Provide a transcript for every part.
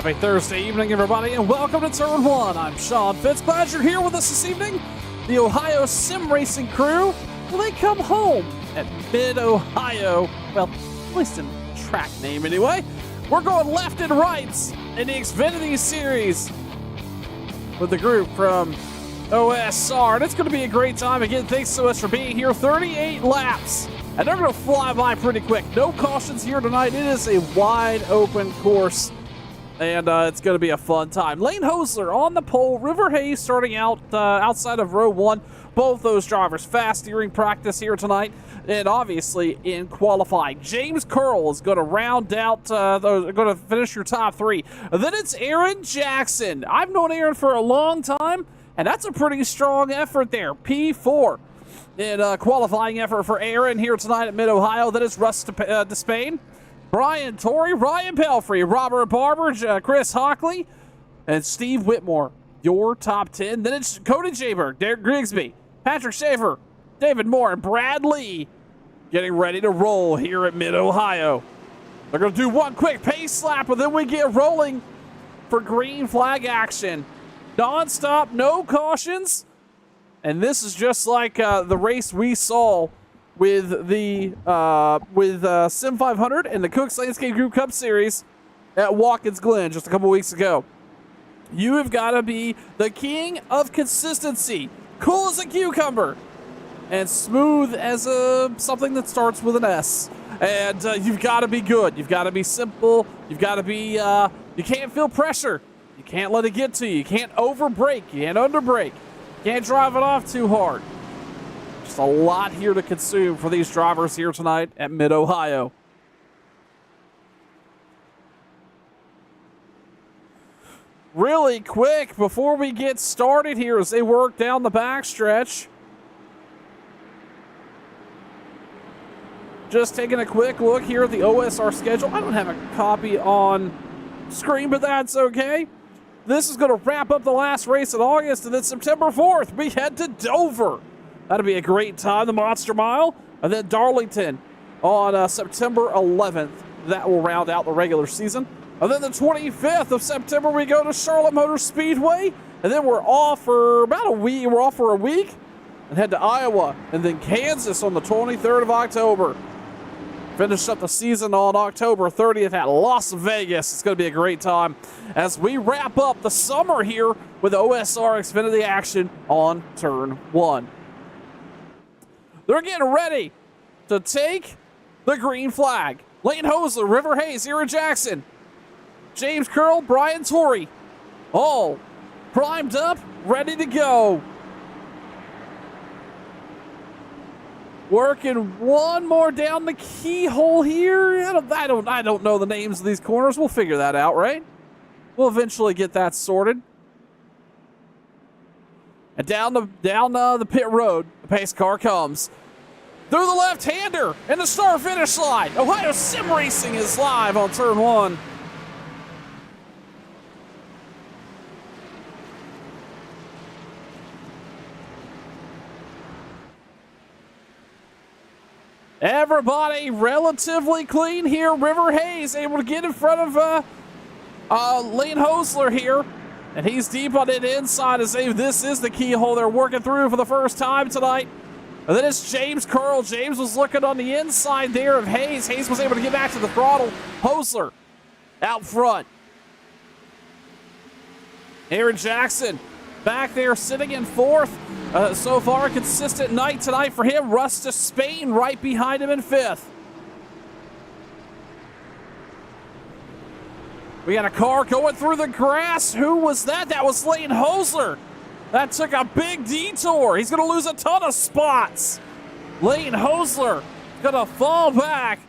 Happy Thursday evening, everybody, and welcome to Turn 1. I'm Sean Fitz. Glad you're here with us this evening. The Ohio Sim Racing crew, well, they come home at Mid-Ohio. Well, at least in track name, anyway. We're going left and right in the Xfinity Series with the group from OSR, and it's going to be a great time. Again, thanks so much for being here. 38 laps, and they're going to fly by pretty quick. No cautions here tonight. It is a wide open course, and it's going to be a fun time. Lane Hosler on the pole. River Hayes starting out outside of row 1. Both those drivers fast during practice here tonight, and obviously in qualifying. James Curl is going to round out, going to finish your top 3. And then it's Aaron Jackson. I've known Aaron for a long time, and that's a pretty strong effort there. P4 in qualifying effort for Aaron here tonight at Mid-Ohio. Then it's Russ Despain, Brian Torrey, Ryan Pelfrey, Robert Barber, Chris Hockley, and Steve Whitmore. Your top 10. Then it's Cody Jaber, Derek Grigsby, Patrick Schaefer, David Moore, and Brad Lee getting ready to roll here at Mid-Ohio. They're going to do one quick pace lap, and then we get rolling for green flag action. Non-stop, no cautions. And this is just like the race we saw with the Sim 500 and the Cooks Landscape Group Cup Series at Watkins Glen just a couple weeks ago. You have got to be the king of consistency, cool as a cucumber, and smooth as something that starts with an S. And you've got to be good. You've got to be simple. You've got to be, you can't feel pressure. You can't let it get to you. You can't overbrake. You can't underbrake. You can't drive it off too hard. Just a lot here to consume for these drivers here tonight at Mid-Ohio. Really quick before we get started here as they work down the backstretch. Just taking a quick look here at the OSR schedule. I don't have a copy on screen, but that's okay. This is going to wrap up the last race in August, and then September 4th, we head to Dover. That'll be a great time, the Monster Mile. And then Darlington on September 11th. That will round out the regular season. And then the 25th of September, we go to Charlotte Motor Speedway. And then we're off for about a week. We're off for a week and head to Iowa. And then Kansas on the 23rd of October. Finish up the season on October 30th at Las Vegas. It's going to be a great time as we wrap up the summer here with OSR Xfinity action on Turn 1. They're getting ready to take the green flag. Lane Hosler, River Hayes, Aaron Jackson, James Curl, Brian Torrey, all primed up, ready to go. Working one more down the keyhole here. I don't know the names of these corners. We'll figure that out, right? We'll eventually get that sorted. And down the pit road, the pace car comes. Through the left-hander and the start-finish line. Ohio Sim Racing is live on Turn 1. Everybody relatively clean here. River Hayes able to get in front of Lane Hosler here. And he's deep on it inside as this is the keyhole they're working through for the first time tonight. And then it's James Curl. James was looking on the inside there of Hayes. Hayes was able to get back to the throttle. Hosler out front. Aaron Jackson back there sitting in 4th. So far, a consistent night tonight for him. Russ Despain right behind him in 5th. We got a car going through the grass. Who was that? That was Lane Hosler. That took a big detour. He's going to lose a ton of spots. Lane Hosler going to fall back.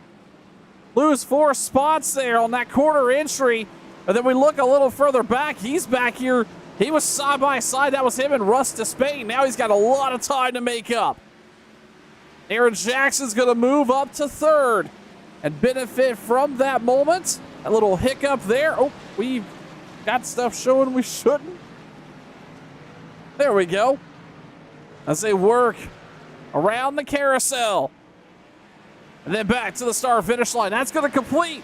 Lose 4 spots there on that quarter entry. And then we look a little further back. He's back here. He was side by side. That was him and Russ Despain. Now he's got a lot of time to make up. Aaron Jackson's going to move up to 3rd and benefit from that moment. A little hiccup there. Oh, we got stuff showing we shouldn't. There we go. As they work around the carousel. And then back to the start-finish line. That's going to complete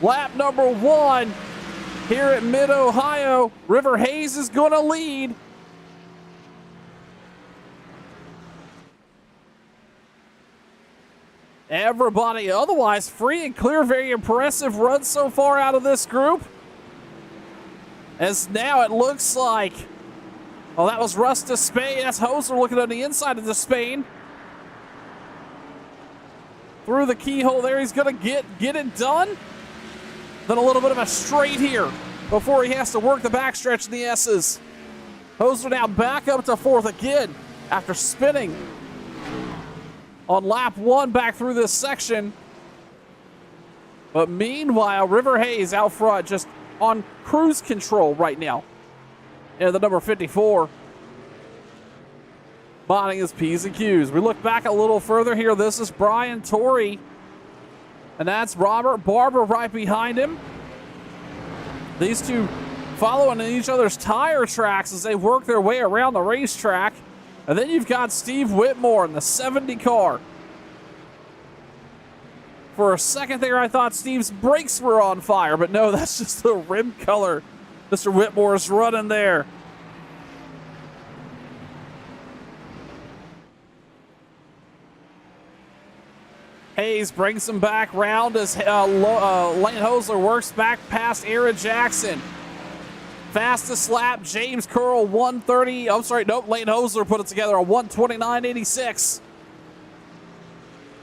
lap number 1 here at Mid-Ohio. River Hayes is going to lead. Everybody otherwise free and clear. Very impressive run so far out of this group. As now it looks like, oh, that was Russ Despain. That's Hoser looking on the inside of Despain. Through the keyhole there. He's going to get it done. Then a little bit of a straight here before he has to work the backstretch in the S's. Hoser now back up to fourth again after spinning on lap one back through this section. But meanwhile, River Hayes out front just on cruise control right now. And the number 54. Botting his P's and Q's. We look back a little further here. This is Brian Torrey. And that's Robert Barber right behind him. These two following in each other's tire tracks as they work their way around the racetrack. And then you've got Steve Whitmore in the 70 car. For a second there, I thought Steve's brakes were on fire, but no, that's just the rim color. Mr. Whitmore's running there. Hayes brings him back round as Lane Hosler works back past Aaron Jackson. Fastest lap, James Curl, 130. I'm sorry, nope, Lane Hosler put it together on 129.86.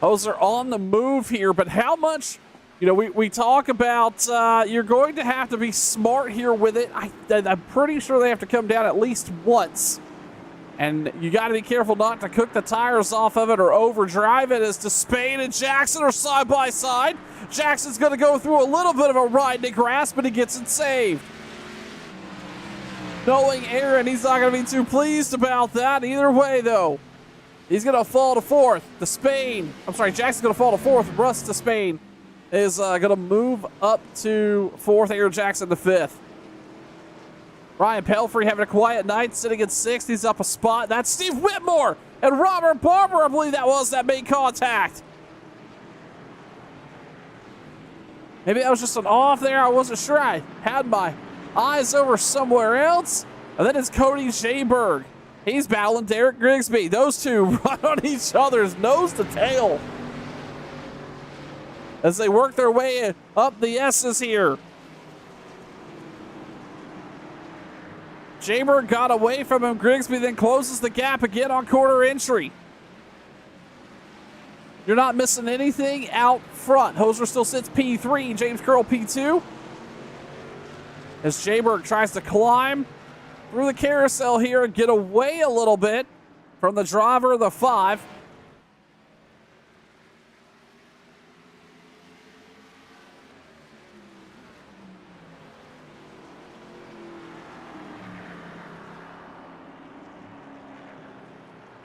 Hosler on the move here, but how much, you know, we talk about you're going to have to be smart here with it. I'm pretty sure they have to come down at least once. And you got to be careful not to cook the tires off of it or overdrive it, as Despain and Jackson are side by side. Jackson's going to go through a little bit of a ride to grass, but he gets it saved. Knowing Aaron, he's not going to be too pleased about that. Either way, though, he's going to fall to fourth. Jackson's going to fall to fourth. Russ Despain is going to move up to fourth. Aaron Jackson to fifth. Ryan Pelfrey having a quiet night, sitting at sixth. He's up a spot. That's Steve Whitmore and Robert Barber, I believe that made contact. Maybe that was just an off there. I wasn't sure. I had my eyes over somewhere else. And then it's Cody Schaberg. He's battling Derek Grigsby. Those two run on each other's nose to tail as they work their way up the S's here. Schaberg got away from him. Grigsby then closes the gap again on quarter entry. You're not missing anything out front. Hoser still sits P3, James Curl P2. As Schaberg tries to climb through the carousel here and get away a little bit from the driver of the 5.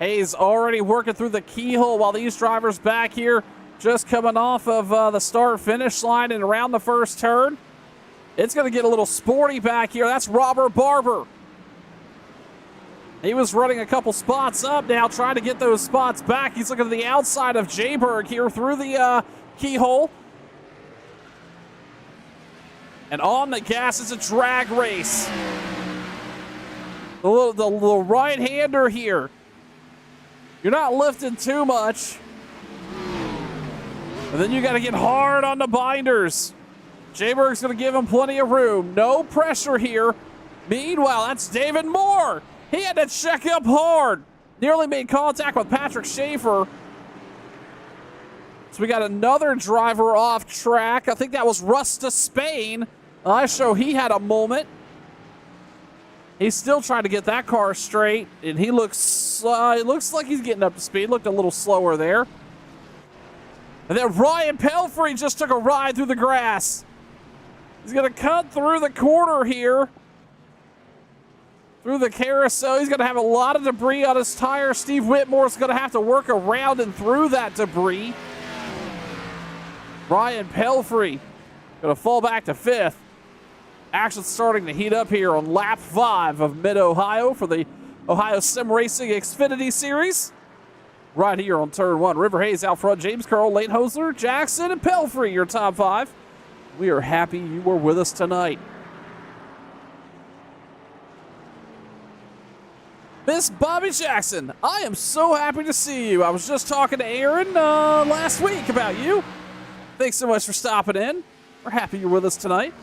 Hayes already working through the keyhole while these drivers back here just coming off of the start-finish line and around the first turn. It's going to get a little sporty back here. That's Robert Barber. He was running a couple spots up now, trying to get those spots back. He's looking to the outside of Schaberg here through the keyhole. And on the gas, it's a drag race. The little right-hander here. You're not lifting too much. And then you got to get hard on the binders. Schaberg's going to give him plenty of room. No pressure here. Meanwhile, that's David Moore. He had to check up hard. Nearly made contact with Patrick Schaefer. So we got another driver off track. I think that was Russ Despain. I show he had a moment. He's still trying to get that car straight, and he looks like he's getting up to speed. Looked a little slower there. And then Ryan Pelfrey just took a ride through the grass. He's going to cut through the corner here. Through the carousel. He's going to have a lot of debris on his tire. Steve Whitmore's going to have to work around and through that debris. Ryan Pelfrey going to fall back to fifth. Action starting to heat up here on lap 5 of Mid-Ohio for the Ohio Sim Racing Xfinity Series. Right here on turn 1. River Hayes out front. James Curl, Lane Hosler, Jackson, and Pelfrey, your top 5. We are happy you were with us tonight. Miss Bobby Jackson, I am so happy to see you. I was just talking to Aaron last week about you. Thanks so much for stopping in. We're happy you're with us tonight.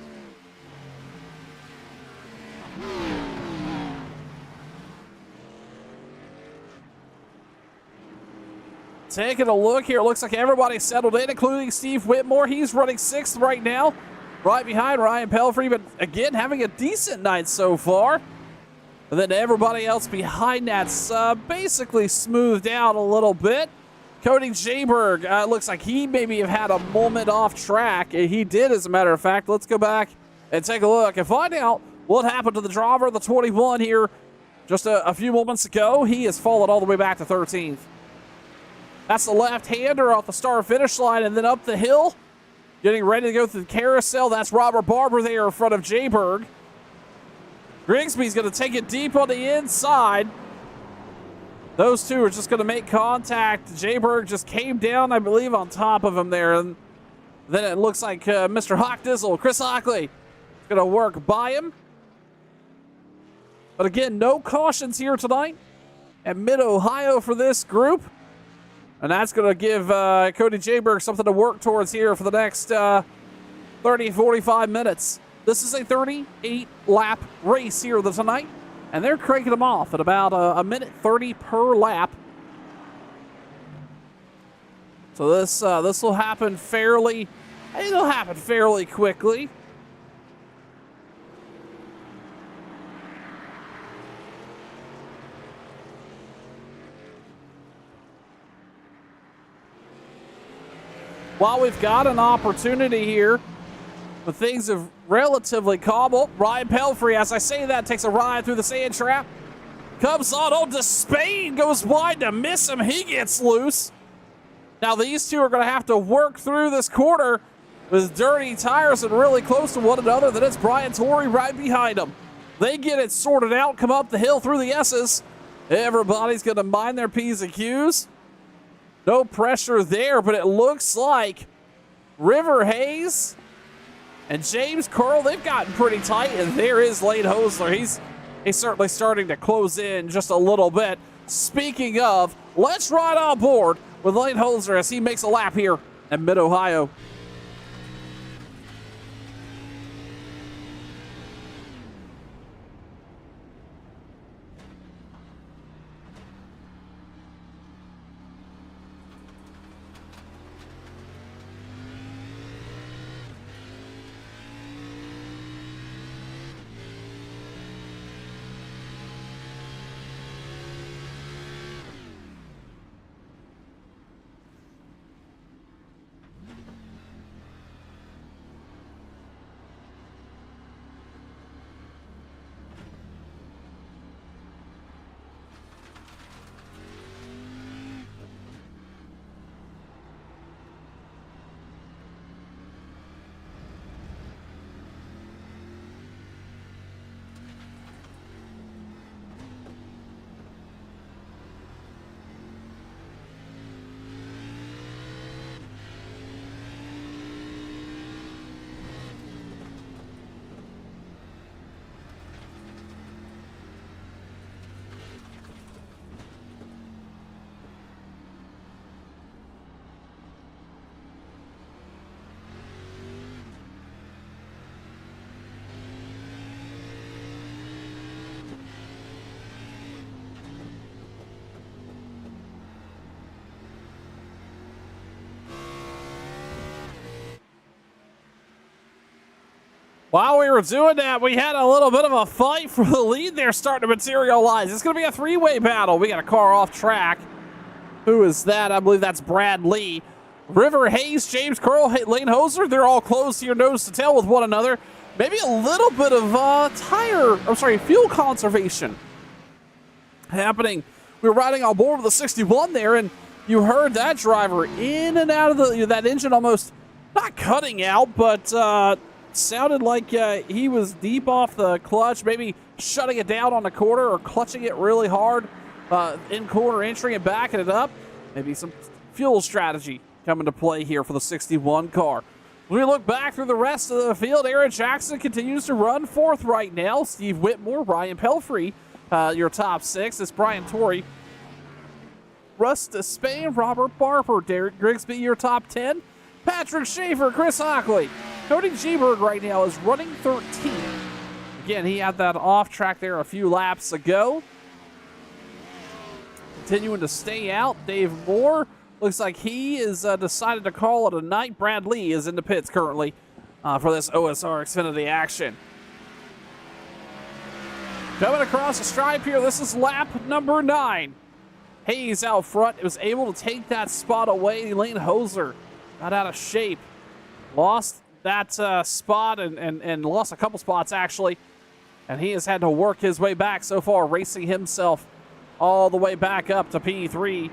Taking a look here, it looks like everybody's settled in, including Steve Whitmore. He's running 6th right now, right behind Ryan Pelfrey, but again, having a decent night so far. And then everybody else behind that's basically smoothed out a little bit. Cody Jayberg, looks like he maybe have had a moment off track. He did, as a matter of fact. Let's go back and take a look and find out what happened to the driver, the 21 here, just a few moments ago. He has fallen all the way back to 13th. That's the left-hander off the start-finish line and then up the hill, getting ready to go through the carousel. That's Robert Barber there in front of Jayberg. Grigsby's going to take it deep on the inside. Those two are just going to make contact. Jayberg just came down, I believe, on top of him there. And then it looks like Mr. Hockdizzle, Chris Hockley, is going to work by him. But again, no cautions here tonight at Mid-Ohio for this group. And that's going to give Cody Jayberg something to work towards here for the next 30, 45 minutes. This is a 38-lap race here tonight, and they're cranking them off at about a minute 30 per lap. So this will happen fairly. It'll happen fairly quickly. While we've got an opportunity here, but things have relatively calm. Oh, Ryan Pelfrey, as I say that, takes a ride through the sand trap. Comes on. Oh, Despain goes wide to miss him. He gets loose. Now these two are going to have to work through this quarter with dirty tires and really close to one another. Then it's Brian Torrey right behind them. They get it sorted out, come up the hill through the S's. Everybody's going to mind their P's and Q's. No pressure there, but it looks like River Hayes and James Curl, they've gotten pretty tight, and there is Lane Hosler. He's certainly starting to close in just a little bit. Speaking of, let's ride on board with Lane Hosler as he makes a lap here at Mid-Ohio. While we were doing that, we had a little bit of a fight for the lead there starting to materialize. It's going to be a three-way battle. We got a car off track. Who is that? I believe that's Brad Lee. River Hayes, James Curl, Lane Hosler, they're all close here, nose to tail with one another. Maybe a little bit of fuel conservation happening. We were riding on board with the 61 there, and you heard that driver in and out of that engine almost not cutting out, but sounded like he was deep off the clutch, maybe shutting it down on the quarter or clutching it really hard in corner entry and backing it up. Maybe some fuel strategy coming to play here for the 61 car. When we look back through the rest of the field, Aaron Jackson continues to run fourth right now. Steve Whitmore, Ryan Pelfrey, your top 6. It's Brian Torrey, Russ Despain, Robert Barber, Derek Grigsby, your top 10. Patrick Schaefer, Chris Hockley. Cody G-Bird right now is running 13. Again, he had that off track there a few laps ago. Continuing to stay out, Dave Moore. Looks like he is decided to call it a night. Brad Lee is in the pits currently for this OSR Xfinity action. Coming across the stripe here, this is lap number 9. Hayes out front was able to take that spot away. Lane Hoser got out of shape. Lost that spot and lost a couple spots, actually. And he has had to work his way back so far, racing himself all the way back up to P3.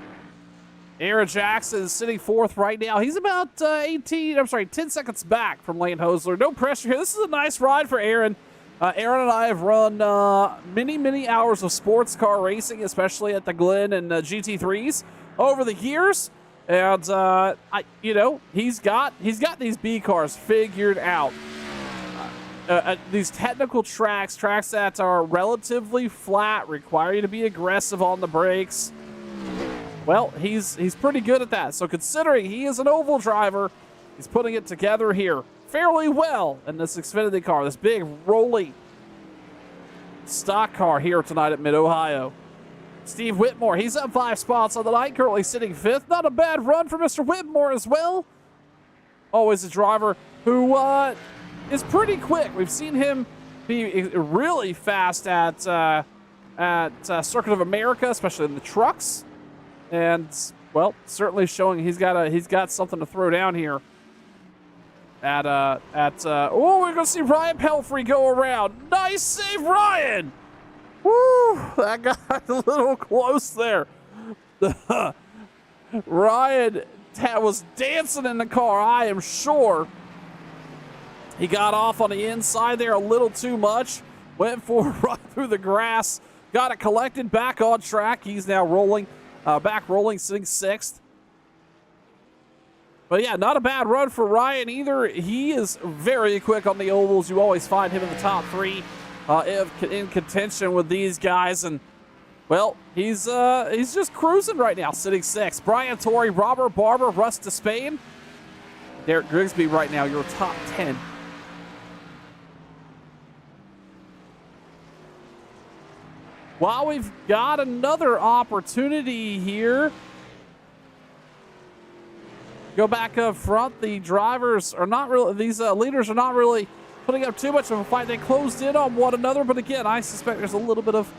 Aaron Jackson is sitting 4th right now. He's about 10 seconds back from Lane Hosler. No pressure here. This is a nice ride for Aaron. Aaron and I have run many hours of sports car racing, especially at the Glen and GT3s over the years. And he's got these B cars figured out. These technical tracks that are relatively flat, require you to be aggressive on the brakes. Well, he's pretty good at that. So considering he is an oval driver, he's putting it together here fairly well in this Xfinity car, this big rolly stock car here tonight at Mid-Ohio. Steve Whitmore, he's up 5 spots on the night, currently sitting 5th. Not a bad run for Mr. Whitmore as well. Always a driver who is pretty quick. We've seen him be really fast at Circuit of America, especially in the trucks. And, well, certainly showing he's got something to throw down here. We're gonna see Ryan Pelfrey go around. Nice save, Ryan. Woo, that got a little close there. Ryan was dancing in the car, I am sure. He got off on the inside there a little too much. Went for a run through the grass. Got it collected back on track. He's now rolling, sitting 6th. But yeah, not a bad run for Ryan either. He is very quick on the ovals. You always find him in the top 3 in contention with these guys. And, well, he's just cruising right now, sitting 6th. Brian Torrey, Robert Barber, Russ Despain. Derek Grigsby right now, your top 10. While we've got another opportunity here, go back up front. The drivers are not really, these leaders are not really putting up too much of a fight. They closed in on one another, but again, I suspect there's a little bit of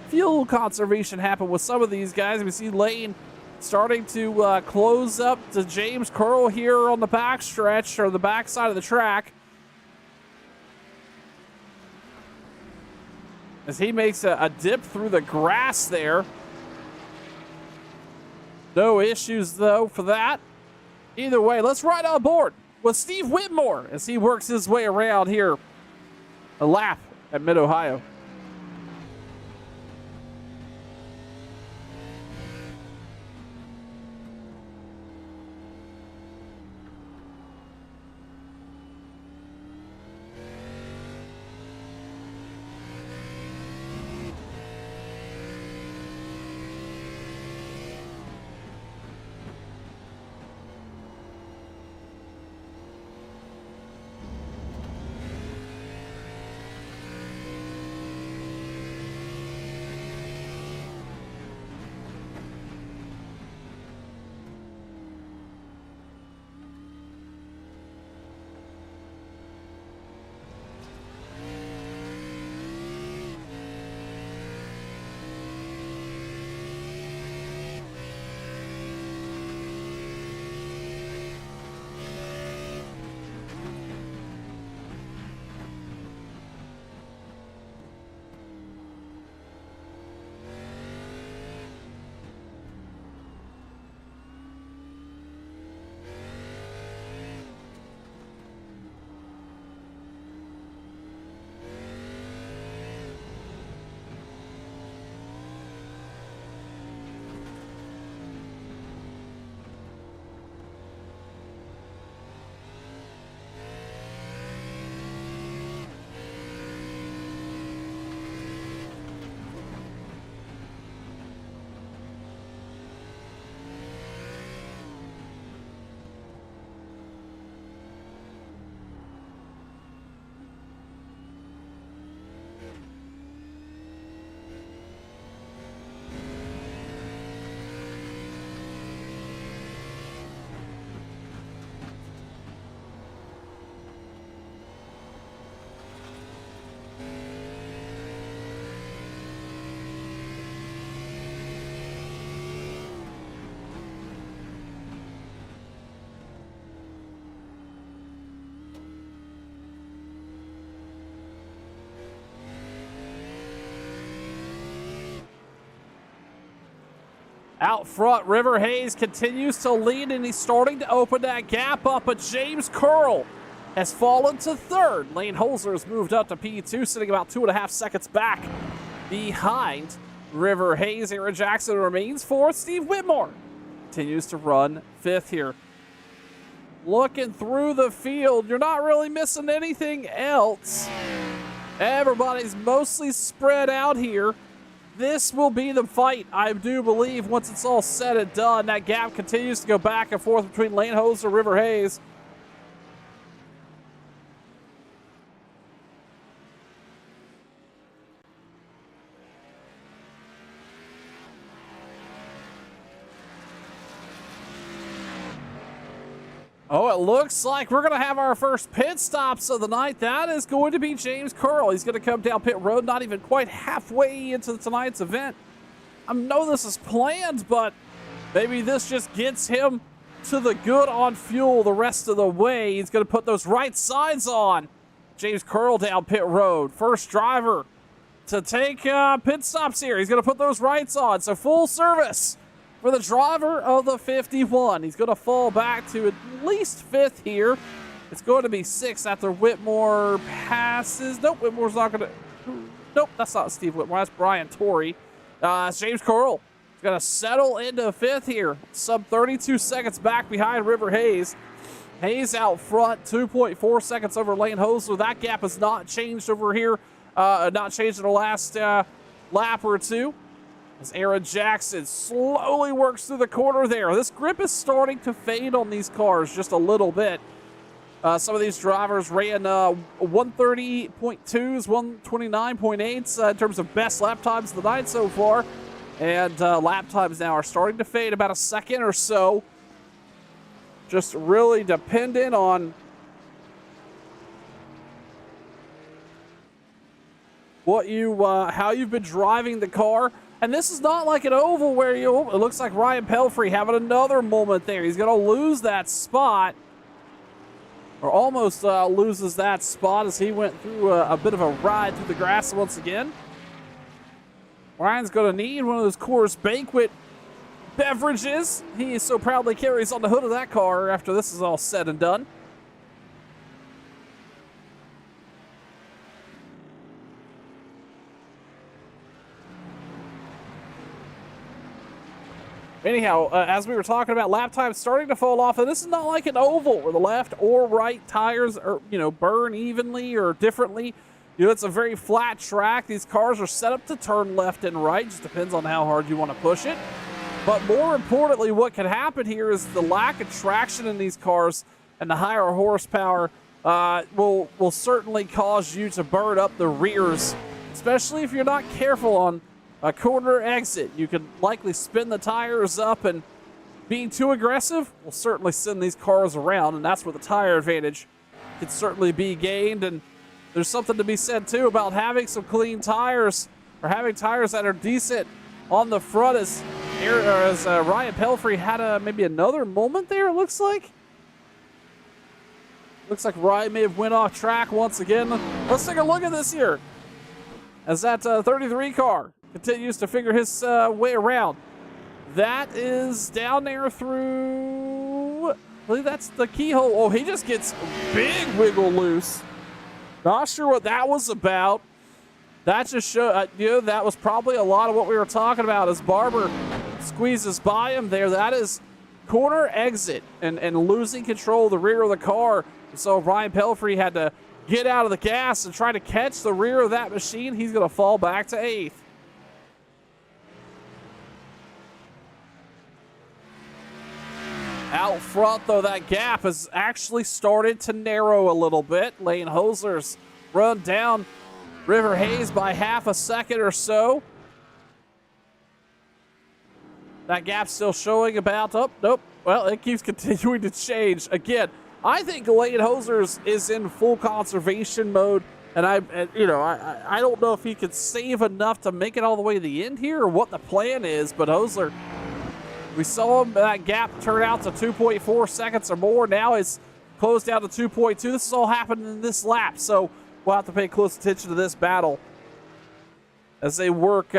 fuel conservation happen with some of these guys. We see Lane starting to close up to James Curl here on the back stretch, or the back side of the track, as he makes a dip through the grass there. No issues, though, for that. Either way, let's ride on board with Steve Whitmore as he works his way around here a lap at Mid-Ohio. Out front, River Hayes continues to lead, and he's starting to open that gap up, but James Curl has fallen to third. Lane Holzer has moved up to P2, sitting about 2.5 seconds back behind River Hayes. Aaron Jackson remains fourth. Steve Whitmore continues to run fifth here. Looking through the field, you're not really missing anything else. Everybody's mostly spread out here. This will be the fight, I do believe, once it's all said and done. That gap continues to go back and forth between Lane Holzer and River Hayes. Oh, it looks like we're going to have our first pit stops of the night. That is going to be James Curl. He's going to come down pit road, not even quite halfway into tonight's event. I know this is planned, but maybe this just gets him to the good on fuel the rest of the way. He's going to put those right sides on. James Curl down pit road. First driver to take pit stops here. He's going to put those rights on. So full service for the driver of the 51. He's going to fall back to at least fifth here. It's going to be sixth after Whitmore passes. Nope, Whitmore's not going to... Nope, that's not Steve Whitmore. That's Brian Torrey. James Curl is going to settle into fifth here. Sub 32 seconds back behind River Hayes. Hayes out front, 2.4 seconds over Lane Holzer. That gap has not changed over here. Not changed in the last lap or two. As Aaron Jackson slowly works through the corner there. This grip is starting to fade on these cars just a little bit. Some of these drivers ran 130.2s, 129.8s in terms of best lap times of the night so far. And lap times now are starting to fade about a second or so. Just really dependent on what how you've been driving the car. And this is not like an oval where it looks like Ryan Pelfrey having another moment there. He's going to lose that spot, or almost loses that spot as he went through a bit of a ride through the grass once again. Ryan's going to need one of those Coors Banquet beverages he so proudly carries on the hood of that car after this is all said and done. Anyhow, as we were talking about, lap time starting to fall off, and this is not like an oval where the left or right tires are, burn evenly or differently. It's a very flat track. These cars are set up to turn left and right. Just depends on how hard you want to push it. But more importantly, what can happen here is the lack of traction in these cars and the higher horsepower will certainly cause you to burn up the rears, especially if you're not careful on a corner exit. You can likely spin the tires up, and being too aggressive will certainly send these cars around, and that's where the tire advantage can certainly be gained. And there's something to be said too about having some clean tires, or having tires that are decent on the front, as Ryan Pelfrey had maybe another moment there, it looks like. Looks like Ryan may have went off track once again. Let's take a look at this here, as that 33 car continues to figure his way around. That is down there through, I believe that's the keyhole. Oh, he just gets big wiggle loose. Not sure what that was about. That just showed, that was probably a lot of what we were talking about as Barber squeezes by him there. That is corner exit and losing control of the rear of the car. So Ryan Pelfrey had to get out of the gas and try to catch the rear of that machine. He's going to fall back to 8th. Out front, though, that gap has actually started to narrow a little bit. Lane Holzer's run down River Hayes by half a second or so. That gap's still showing about, nope. Well, it keeps continuing to change. Again, I think Lane Holzer's is in full conservation mode, and I don't know if he could save enough to make it all the way to the end here or what the plan is, but Holzer, we saw him, that gap turn out to 2.4 seconds or more. Now it's closed down to 2.2. This is all happening in this lap, so we'll have to pay close attention to this battle as they work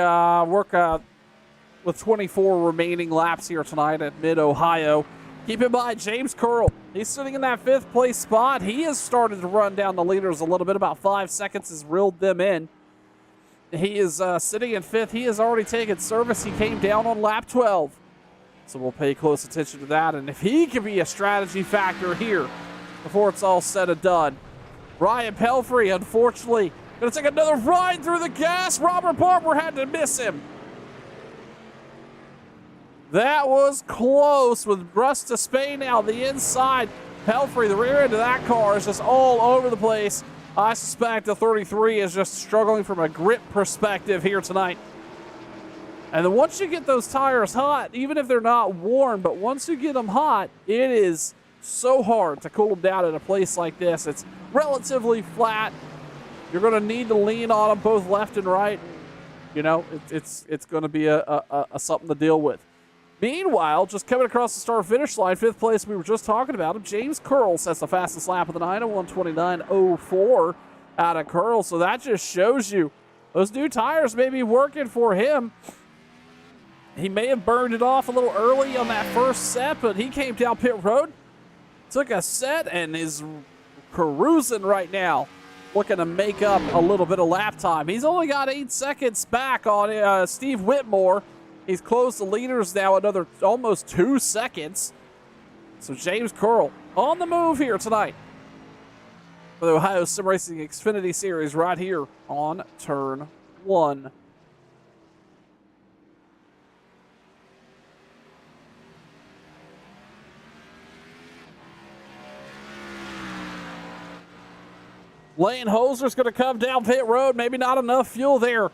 with 24 remaining laps here tonight at Mid-Ohio. Keep in mind, James Curl, he's sitting in that 5th place spot. He has started to run down the leaders a little bit. About 5 seconds has reeled them in. He is sitting in 5th. He has already taken service. He came down on lap 12. So we'll pay close attention to that. And if he can be a strategy factor here before it's all said and done. Ryan Pelfrey, unfortunately, going to take another ride through the gas. Robert Barber had to miss him. That was close with Russ Despain now the inside. Pelfrey, the rear end of that car is just all over the place. I suspect the 33 is just struggling from a grip perspective here tonight. And then once you get those tires hot, even if they're not warm, but once you get them hot, it is so hard to cool them down at a place like this. It's relatively flat. You're going to need to lean on them both left and right. You know, it's going to be a something to deal with. Meanwhile, just coming across the start-finish line, 5th place, we were just talking about him. James Curl sets the fastest lap of the night, a 1:29.04 out of Curl. So that just shows you those new tires may be working for him. He may have burned it off a little early on that first set, but he came down pit road, took a set, and is cruising right now, looking to make up a little bit of lap time. He's only got 8 seconds back on Steve Whitmore. He's closed the leaders now another almost 2 seconds. So James Curl on the move here tonight for the Ohio Sim Racing Xfinity Series right here on turn 1. Lane Hoser's going to come down pit road. Maybe not enough fuel there.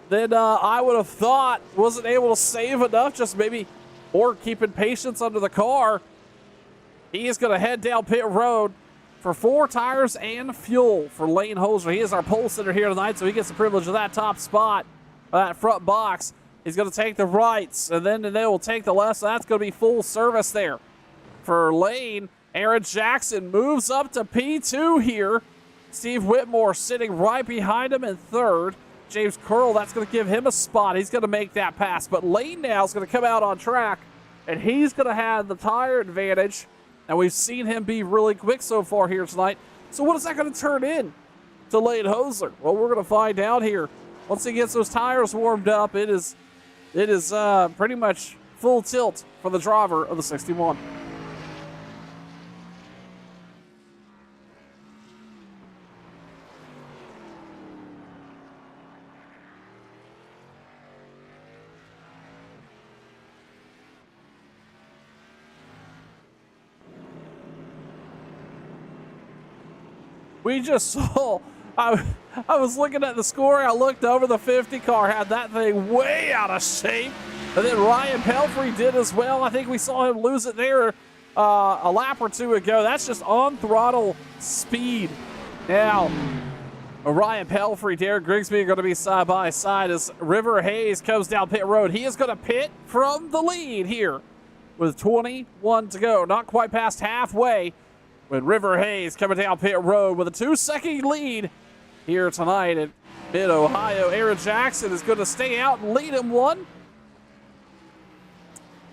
Then I would have thought wasn't able to save enough, just maybe, or keeping patience under the car. He is going to head down pit road for 4 tires and fuel for Lane Hoser. He is our pole sitter here tonight, so he gets the privilege of that top spot, that front box. He's going to take the rights, and then they will take the left, so that's going to be full service there for Lane. Aaron Jackson moves up to P2 here. Steve Whitmore sitting right behind him in 3rd. James Curl, that's going to give him a spot. He's going to make that pass. But Lane now is going to come out on track, and he's going to have the tire advantage. And we've seen him be really quick so far here tonight. So what is that going to turn in to Lane Hoser? Well, we're going to find out here. Once he gets those tires warmed up, it is pretty much full tilt for the driver of the 61. We just saw, I was looking at the score, I looked over, the 50 car had that thing way out of shape. And then Ryan Pelfrey did as well. I think we saw him lose it there a lap or 2 ago. That's just on throttle speed. Now, Ryan Pelfrey, Derek Grigsby are going to be side by side as River Hayes comes down pit road. He is going to pit from the lead here with 21 to go. Not quite past halfway. With River Hayes coming down pit road with a 2-second lead here tonight at Mid-Ohio. Aaron Jackson is going to stay out and lead him one.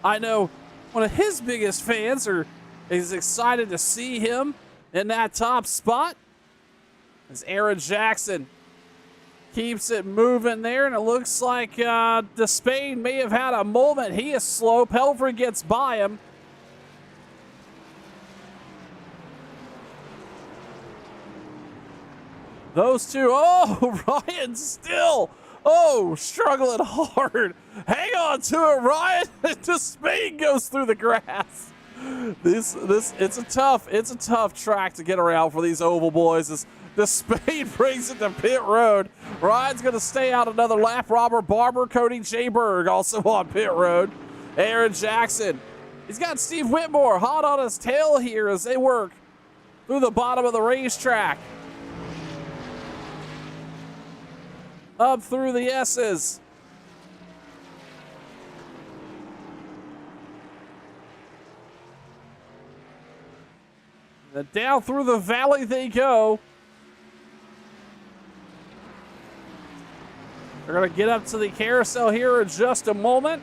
I know one of his biggest fans is excited to see him in that top spot as Aaron Jackson keeps it moving there, and it looks like Despain may have had a moment. He is slow. Pelfrey gets by him. Those two, oh, Ryan still, struggling hard. Hang on to it, Ryan. Despain goes through the grass. It's a tough track to get around for these oval boys. As Despain brings it to pit road. Ryan's going to stay out another lap. Robert Barber, Cody J. Berg also on pit road. Aaron Jackson, he's got Steve Whitmore hot on his tail here as they work through the bottom of the racetrack. Up through the S's. And down through the valley they go. They're going to get up to the carousel here in just a moment.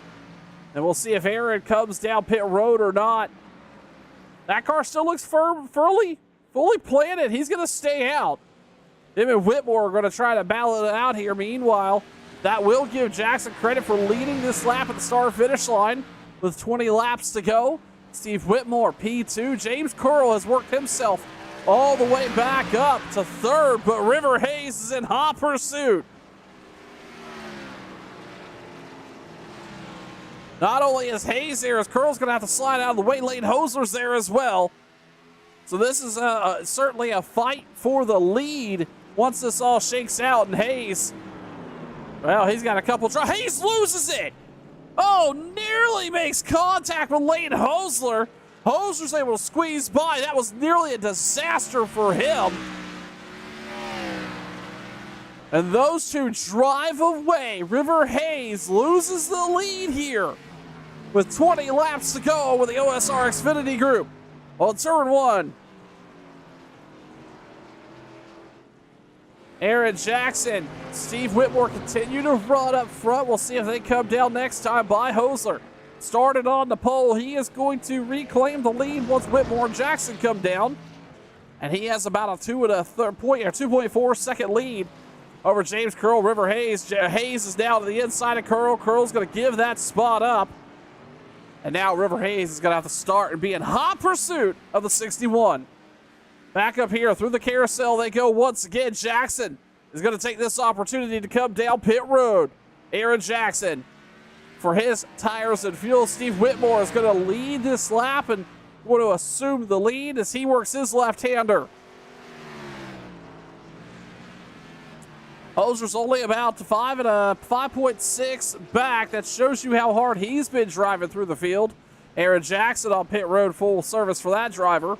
And we'll see if Aaron comes down pit road or not. That car still looks fully planted. He's going to stay out. Him and Whitmore are going to try to battle it out here. Meanwhile, that will give Jackson credit for leading this lap at the start-finish line with 20 laps to go. Steve Whitmore, P2. James Curl has worked himself all the way back up to third, but River Hayes is in hot pursuit. Not only is Hayes there, as Curl's going to have to slide out of the way, Lane Hosler's there as well. So this is certainly a fight for the lead once this all shakes out. And Hayes, well, he's got a couple tries. Hayes loses it. Oh, nearly makes contact with Lane Hosler. Hosler's able to squeeze by. That was nearly a disaster for him. And those two drive away. River Hayes loses the lead here with 20 laps to go with the OSR Xfinity group on turn one. Aaron Jackson, Steve Whitmore continue to run up front. We'll see if they come down next time by Hosler. Started on the pole. He is going to reclaim the lead once Whitmore and Jackson come down. And he has about a 2.4 second lead over James Curl. River Hayes. Hayes is now to the inside of Curl. Curl's going to give that spot up. And now River Hayes is going to have to start and be in hot pursuit of the 61. Back up here through the carousel they go once again. Jackson is going to take this opportunity to come down pit road. Aaron Jackson for his tires and fuel. Steve Whitmore is going to lead this lap and going to assume the lead as he works his left-hander. Hosler's only about 5.6 back. That shows you how hard he's been driving through the field. Aaron Jackson on pit road, full service for that driver.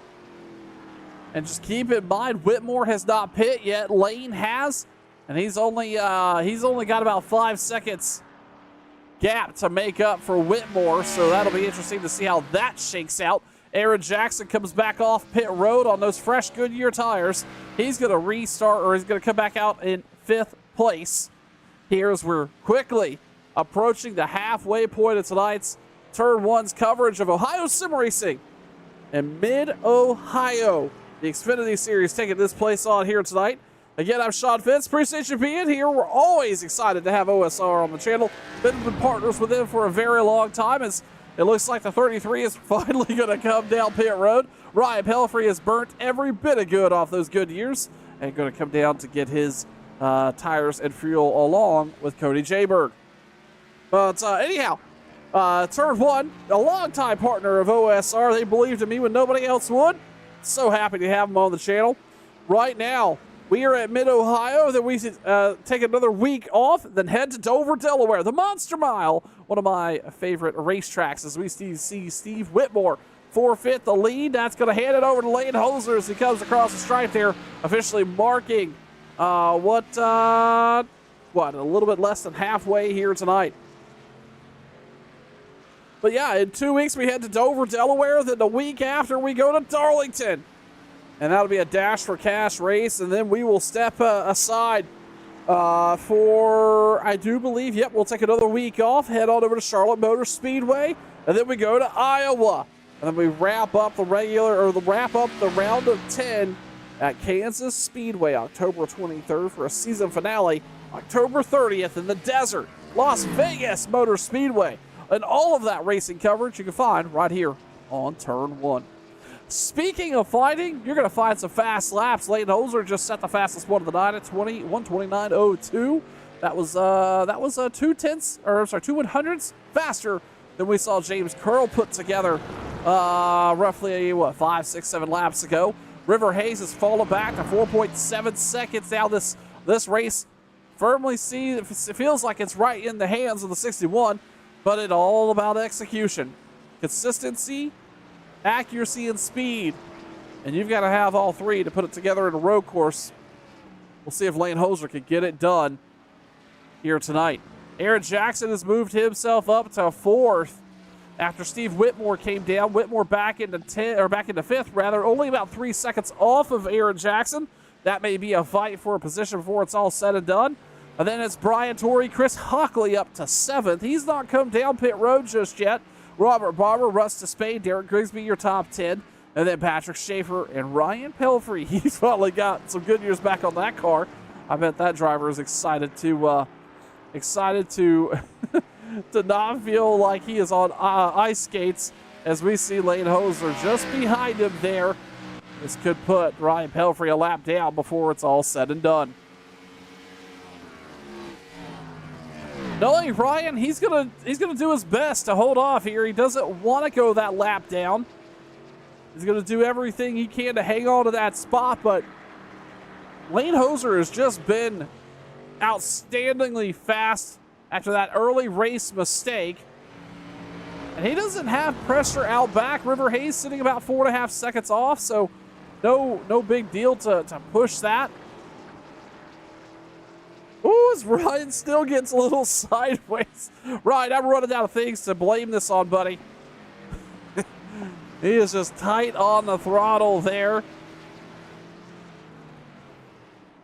And just keep in mind, Whitmore has not pit yet. Lane has, and he's only got about 5 seconds gap to make up for Whitmore. So that'll be interesting to see how that shakes out. Aaron Jackson comes back off pit road on those fresh Goodyear tires. He's going to restart, or he's going to come back out in 5th place. Here as we're quickly approaching the halfway point of tonight's Turn 1's coverage of Ohio Sim Racing in Mid-Ohio. The Xfinity Series taking this place on here tonight. Again, I'm Sean Fitz. Appreciate you being here. We're always excited to have OSR on the channel. Been partners with them for a very long time, as it looks like the 33 is finally going to come down pit road. Ryan Pelfrey has burnt every bit of good off those good years and going to come down to get his tires and fuel along with Cody Jayberg. But anyhow, Turn 1, a longtime partner of OSR. They believed in me when nobody else would. So happy to have them on the channel. Right now, we are at Mid-Ohio. Then we take another week off, then head to Dover, Delaware. The Monster Mile, one of my favorite racetracks, as we see Steve Whitmore forfeit the lead. That's going to hand it over to Lane Hosler as he comes across the stripe there, officially marking a little bit less than halfway here tonight. But yeah, in 2 weeks we head to Dover, Delaware. Then the week after we go to Darlington. And that'll be a Dash for Cash race. And then we will step aside for, I do believe, we'll take another week off. Head on over to Charlotte Motor Speedway. And then we go to Iowa. And then we wrap up the round of 10 at Kansas Speedway, October 23rd for a season finale. October 30th in the desert, Las Vegas Motor Speedway. And all of that racing coverage you can find right here on Turn 1. Speaking of fighting, you're going to find some fast laps. Lane Hosler just set the fastest one of the night at 1:29.02. That was 2/100ths faster than we saw James Curl put together roughly 5, 6, 7 laps ago. River Hayes has fallen back to 4.7 seconds. Now this race firmly it feels like it's right in the hands of the 61. But it's all about execution, consistency, accuracy, and speed. And you've got to have all three to put it together in a road course. We'll see if Lane Hosler can get it done here tonight. Aaron Jackson has moved himself up to 4th after Steve Whitmore came down. Whitmore back into 5th, rather, only about 3 seconds off of Aaron Jackson. That may be a fight for a position before it's all said and done. And then it's Brian Torrey, Chris Hockley up to 7th. He's not come down pit road just yet. Robert Barber, Russ Spade, Derek Grigsby, your top 10. And then Patrick Schaefer and Ryan Pelfrey. He's finally got some good years back on that car. I bet that driver is excited to to not feel like he is on ice skates, as we see Lane Hoser just behind him there. This could put Ryan Pelfrey a lap down before it's all said and done. Knowing Ryan, he's gonna do his best to hold off here. He doesn't want to go that lap down. He's gonna do everything he can to hang on to that spot, but Lane Hoser has just been outstandingly fast after that early race mistake. And he doesn't have pressure out back. River Hayes sitting about 4.5 seconds off, so no big deal to push that. Ooh, as Ryan still gets a little sideways. Ryan, I'm running out of things to blame this on, buddy. He is just tight on the throttle there.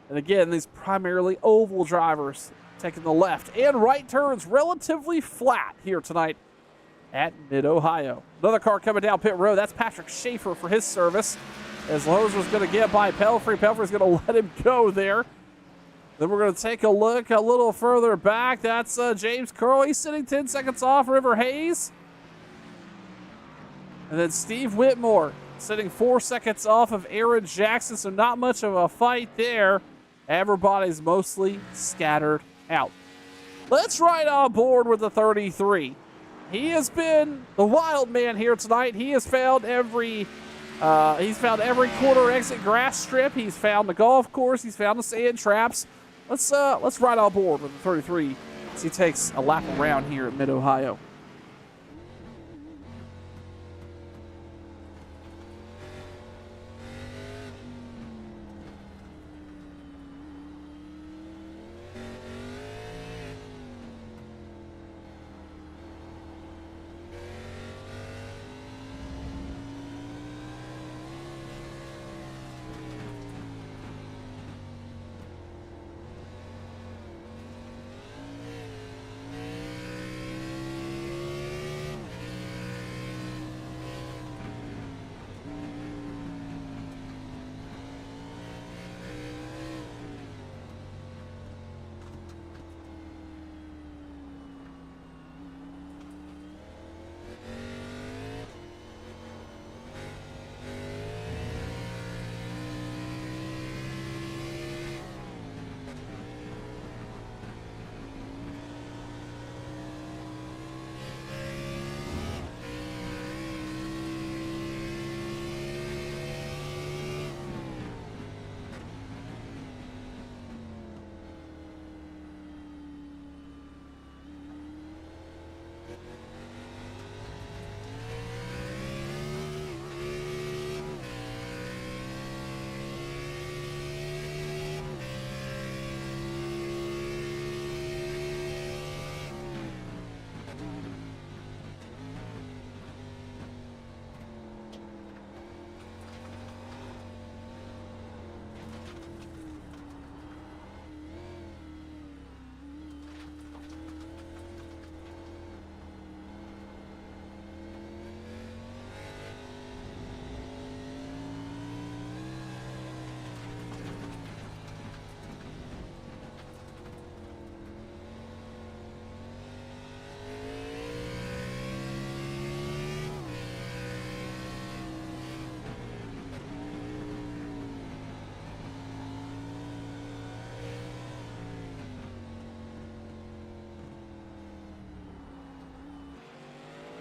And again, these primarily oval drivers taking the left and right turns relatively flat here tonight at Mid-Ohio. Another car coming down pit road. That's Patrick Schaefer for his service. As Hoser's going to get by Pelfrey. Pelfrey's going to let him go there. Then we're going to take a look a little further back. That's James Curl. He's sitting 10 seconds off River Hayes. And then Steve Whitmore sitting 4 seconds off of Aaron Jackson. So not much of a fight there. Everybody's mostly scattered out. Let's ride on board with the 33. He has been the wild man here tonight. He has found every corner exit grass strip. He's found the golf course. He's found the sand traps. Let's ride on board with the 33 as he takes a lap around here at Mid-Ohio.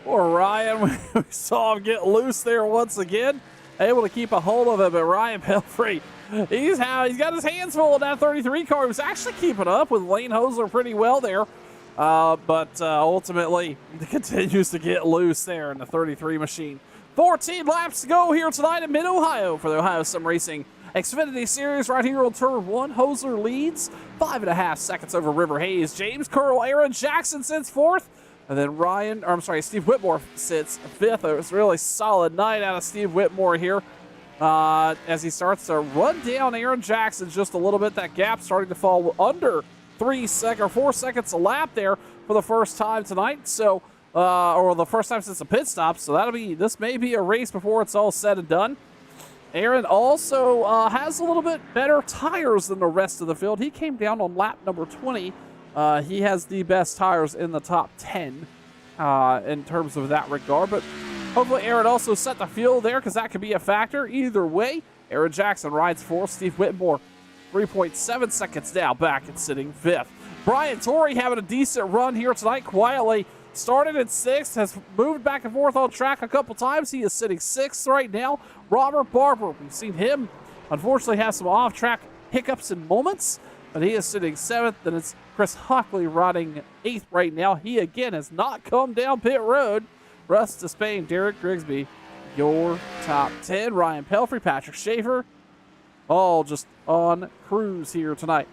Poor Ryan, we saw him get loose there once again. Able to keep a hold of it, but Ryan Pelfrey, he's got his hands full in that 33 car. He was actually keeping up with Lane Hoser pretty well there, but ultimately continues to get loose there in the 33 machine. 14 laps to go here tonight in Mid-Ohio for the Ohio Sim Racing Xfinity Series right here on Turn 1. Hoser leads 5.5 seconds over River Hayes. James Curl, Aaron Jackson sits 4th. And then Steve Whitmore sits 5th. It was a really solid night out of Steve Whitmore here as he starts to run down Aaron Jackson just a little bit. That gap starting to fall under 4 seconds a lap there for the first time tonight. So, or the first time since the pit stop. So this may be a race before it's all said and done. Aaron also has a little bit better tires than the rest of the field. He came down on lap number 20. He has the best tires in the top 10 in terms of that regard. But hopefully Aaron also set the field there, because that could be a factor. Either way, Aaron Jackson rides fourth. Steve Whitmore, 3.7 seconds now, back and sitting fifth. Brian Torrey having a decent run here tonight, quietly. Started in sixth, has moved back and forth on track a couple times. He is sitting sixth right now. Robert Barber, we've seen him unfortunately have some off-track hiccups and moments, but he is sitting seventh. Then it's Chris Hockley riding eighth right now. He again has not come down pit road. Russ Despain, Derek Grigsby, your top 10. Ryan Pelfrey, Patrick Schaefer, all just on cruise here tonight.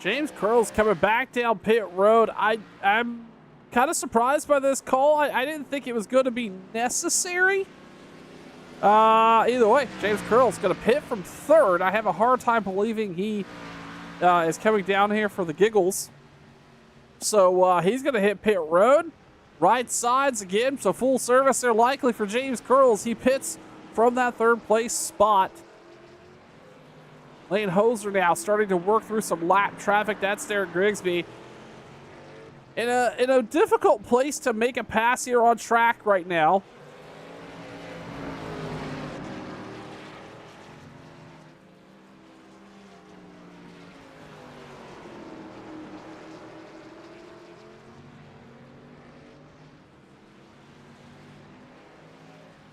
James Curl's coming back down pit road. I'm kind of surprised by this call. I didn't think it was going to be necessary. Either way, James Curl's going to pit from third. I have a hard time believing he is coming down here for the giggles. So he's going to hit pit road. Right sides again, so full service there likely for James Curls. He pits from that third place spot. Lane Hoser now starting to work through some lap traffic. That's Derek Grigsby. In a difficult place to make a pass here on track right now.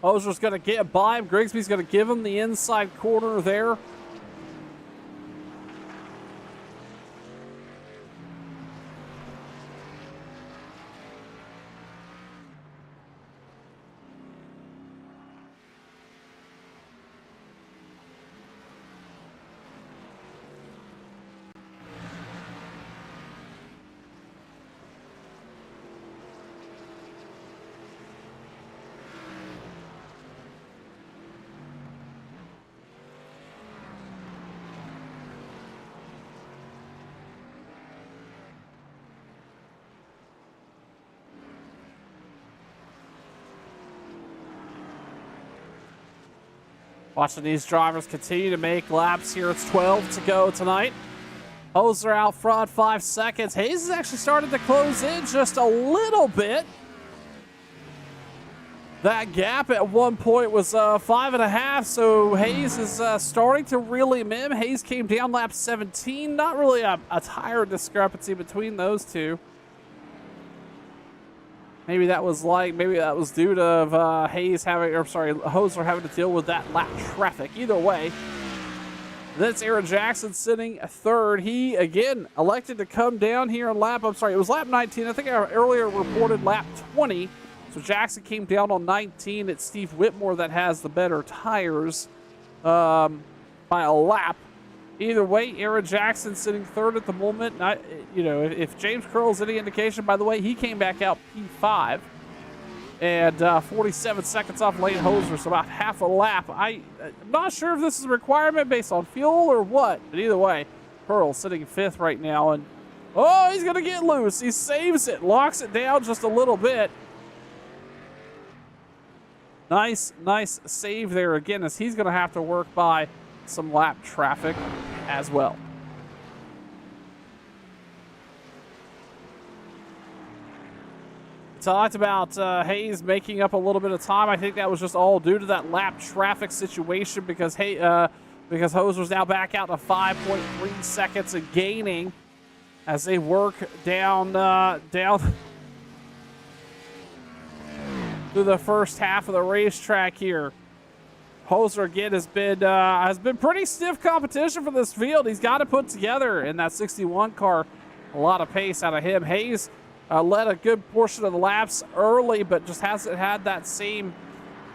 Hoser's going to get by him. Grigsby's going to give him the inside corner there. Watching these drivers continue to make laps here. It's 12 to go tonight. Hoser out front, 5 seconds. Hayes has actually started to close in just a little bit. That gap at one point was 5.5, so Hayes is starting to reel him in. Hayes came down lap 17. Not really a tire discrepancy between those two. Maybe that was due to Hayes having, or sorry, Hoser having to deal with that lap traffic. Either way, that's Aaron Jackson sitting third. He again elected to come down here on lap. I'm sorry, it was lap 19. I think I earlier reported lap 20. So Jackson came down on 19. It's Steve Whitmore that has the better tires by a lap. Either way, Aaron Jackson sitting third at the moment. If James Curl's any indication, by the way, he came back out P5 and 47 seconds off Lane Hoser, so about half a lap. I'm not sure if this is a requirement based on fuel or what, but either way, Curl sitting fifth right now, and oh, he's gonna get loose. He saves it, locks it down just a little bit. Nice save there again, as he's gonna have to work by some lap traffic as well. Talked about Hayes making up a little bit of time. I think that was just all due to that lap traffic situation, because Hoser's now back out to 5.3 seconds and gaining as they work down through the first half of the racetrack here. Hoser again has been pretty stiff competition for this field. He's got to put together in that 61 car a lot of pace out of him. Hayes led a good portion of the laps early, but just hasn't had that same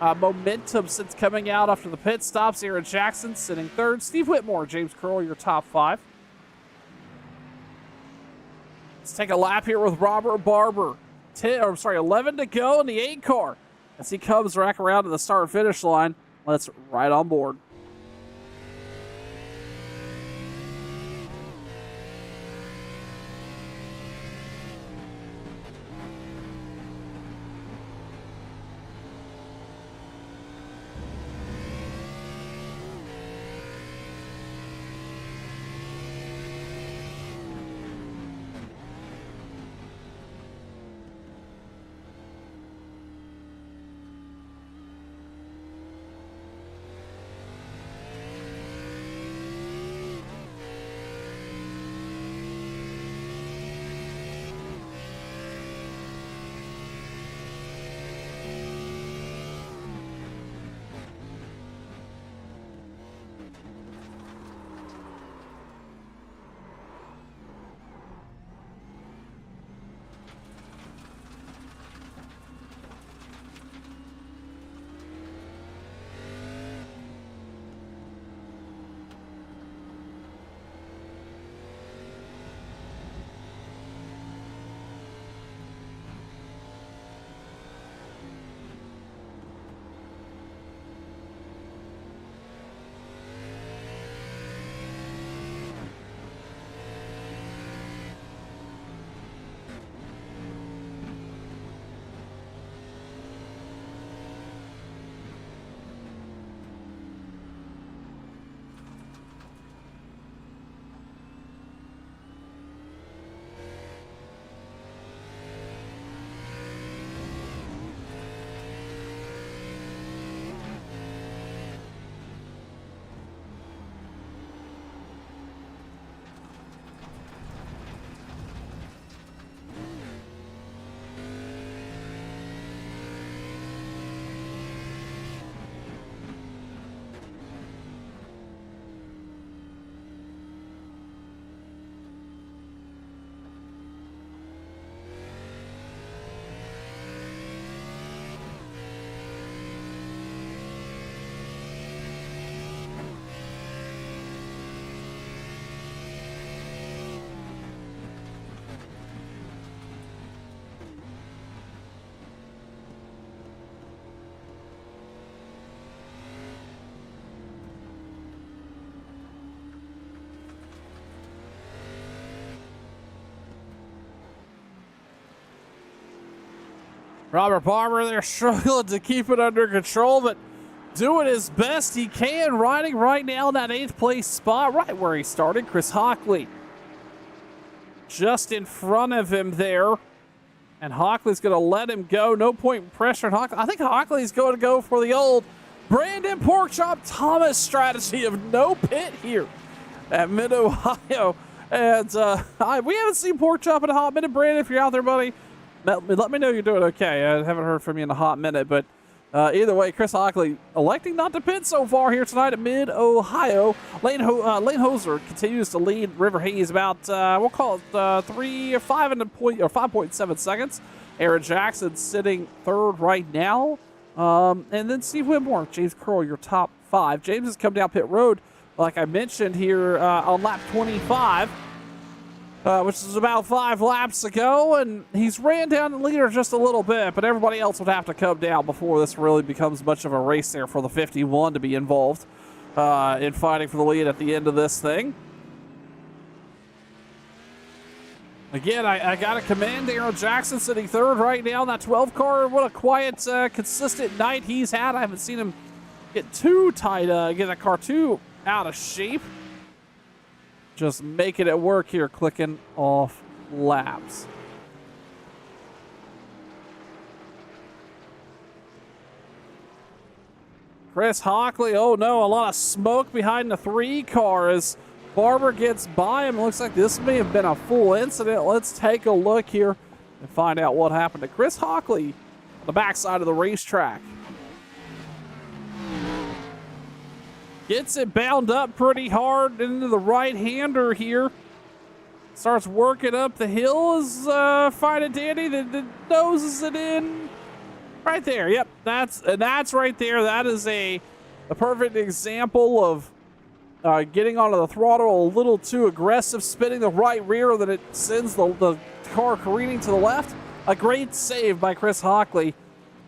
momentum since coming out after the pit stops. Aaron Jackson sitting third. Steve Whitmore, James Curl, your top five. Let's take a lap here with Robert Barber. 11 to go in the 8 car. As he comes back around to the start finish line, let's ride on board. Robert Barber there struggling to keep it under control, but doing his best he can, riding right now in that 8th place spot, right where he started. Chris Hockley just in front of him there, and Hockley's going to let him go. No point in pressure on Hockley. I think Hockley's going to go for the old Brandon Porkchop Thomas strategy of no pit here at Mid-Ohio. And we haven't seen Porkchop in a hot minute. Brandon, if you're out there, buddy, let me know you're doing okay. I haven't heard from you in a hot minute, but either way, Chris Hockley electing not to pit so far here tonight at Mid-Ohio. Lane Hoser continues to lead River Hayes about, we'll call it 5.7 seconds. Aaron Jackson sitting 3rd right now. And then Steve Whitmore, James Curl, your top 5. James has come down pit road, like I mentioned here, on lap 25. Which is about 5 laps ago, and he's ran down the leader just a little bit, but everybody else would have to come down before this really becomes much of a race there for the 51 to be involved in fighting for the lead at the end of this thing. Again, I got to commend Aaron Jackson sitting 3rd right now in that 12 car. What a quiet, consistent night he's had. I haven't seen him get too tight, get that car too out of shape. Just making it work here, clicking off laps. Chris Hockley, oh no, a lot of smoke behind the 3 car as Barber gets by him. It looks like this may have been a full incident. Let's take a look here and find out what happened to Chris Hockley on the backside of the racetrack. Gets it bound up pretty hard into the right-hander here. Starts working up the hill as fine and dandy. The noses it in. Right there. Yep, that's right there. That is a perfect example of getting onto the throttle a little too aggressive, spinning the right rear, that it sends the car careening to the left. A great save by Chris Hockley.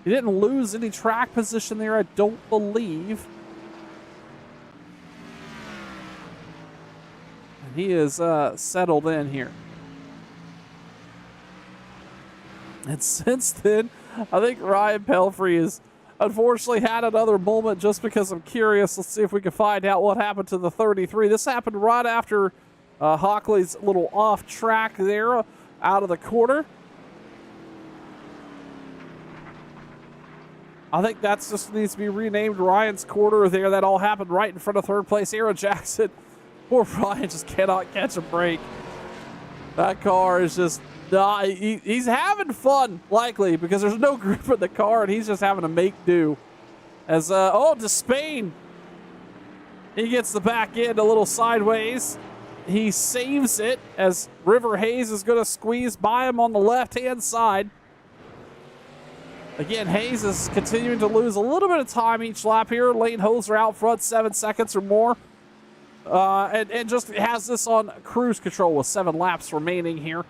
He didn't lose any track position there, I don't believe. And he is settled in here. And since then, I think Ryan Pelfrey has unfortunately had another moment. Just because I'm curious, let's see if we can find out what happened to the 33. This happened right after Hockley's little off track there out of the corner. I think that's just needs to be renamed Ryan's corner there. That all happened right in front of third place Aaron Jackson. Poor Ryan just cannot catch a break. That car is just not, he's having fun, likely, because there's no grip in the car and he's just having to make do. As, Despain, he gets the back end a little sideways. He saves it as River Hayes is going to squeeze by him on the left-hand side. Again, Hayes is continuing to lose a little bit of time each lap here. Lane Hoser out front, 7 seconds or more. And just has this on cruise control with 7 laps remaining here.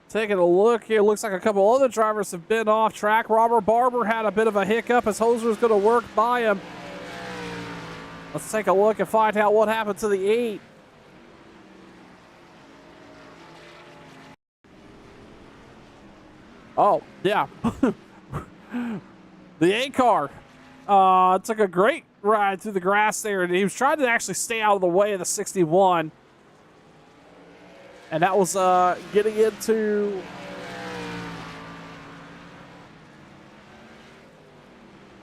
Taking a look here, looks like a couple other drivers have been off track. Robert Barber had a bit of a hiccup as Hoser's going to work by him. Let's take a look and find out what happened to the 8. Oh, yeah. The 8 car took a great ride through the grass there, and he was trying to actually stay out of the way of the 61. And that was getting into...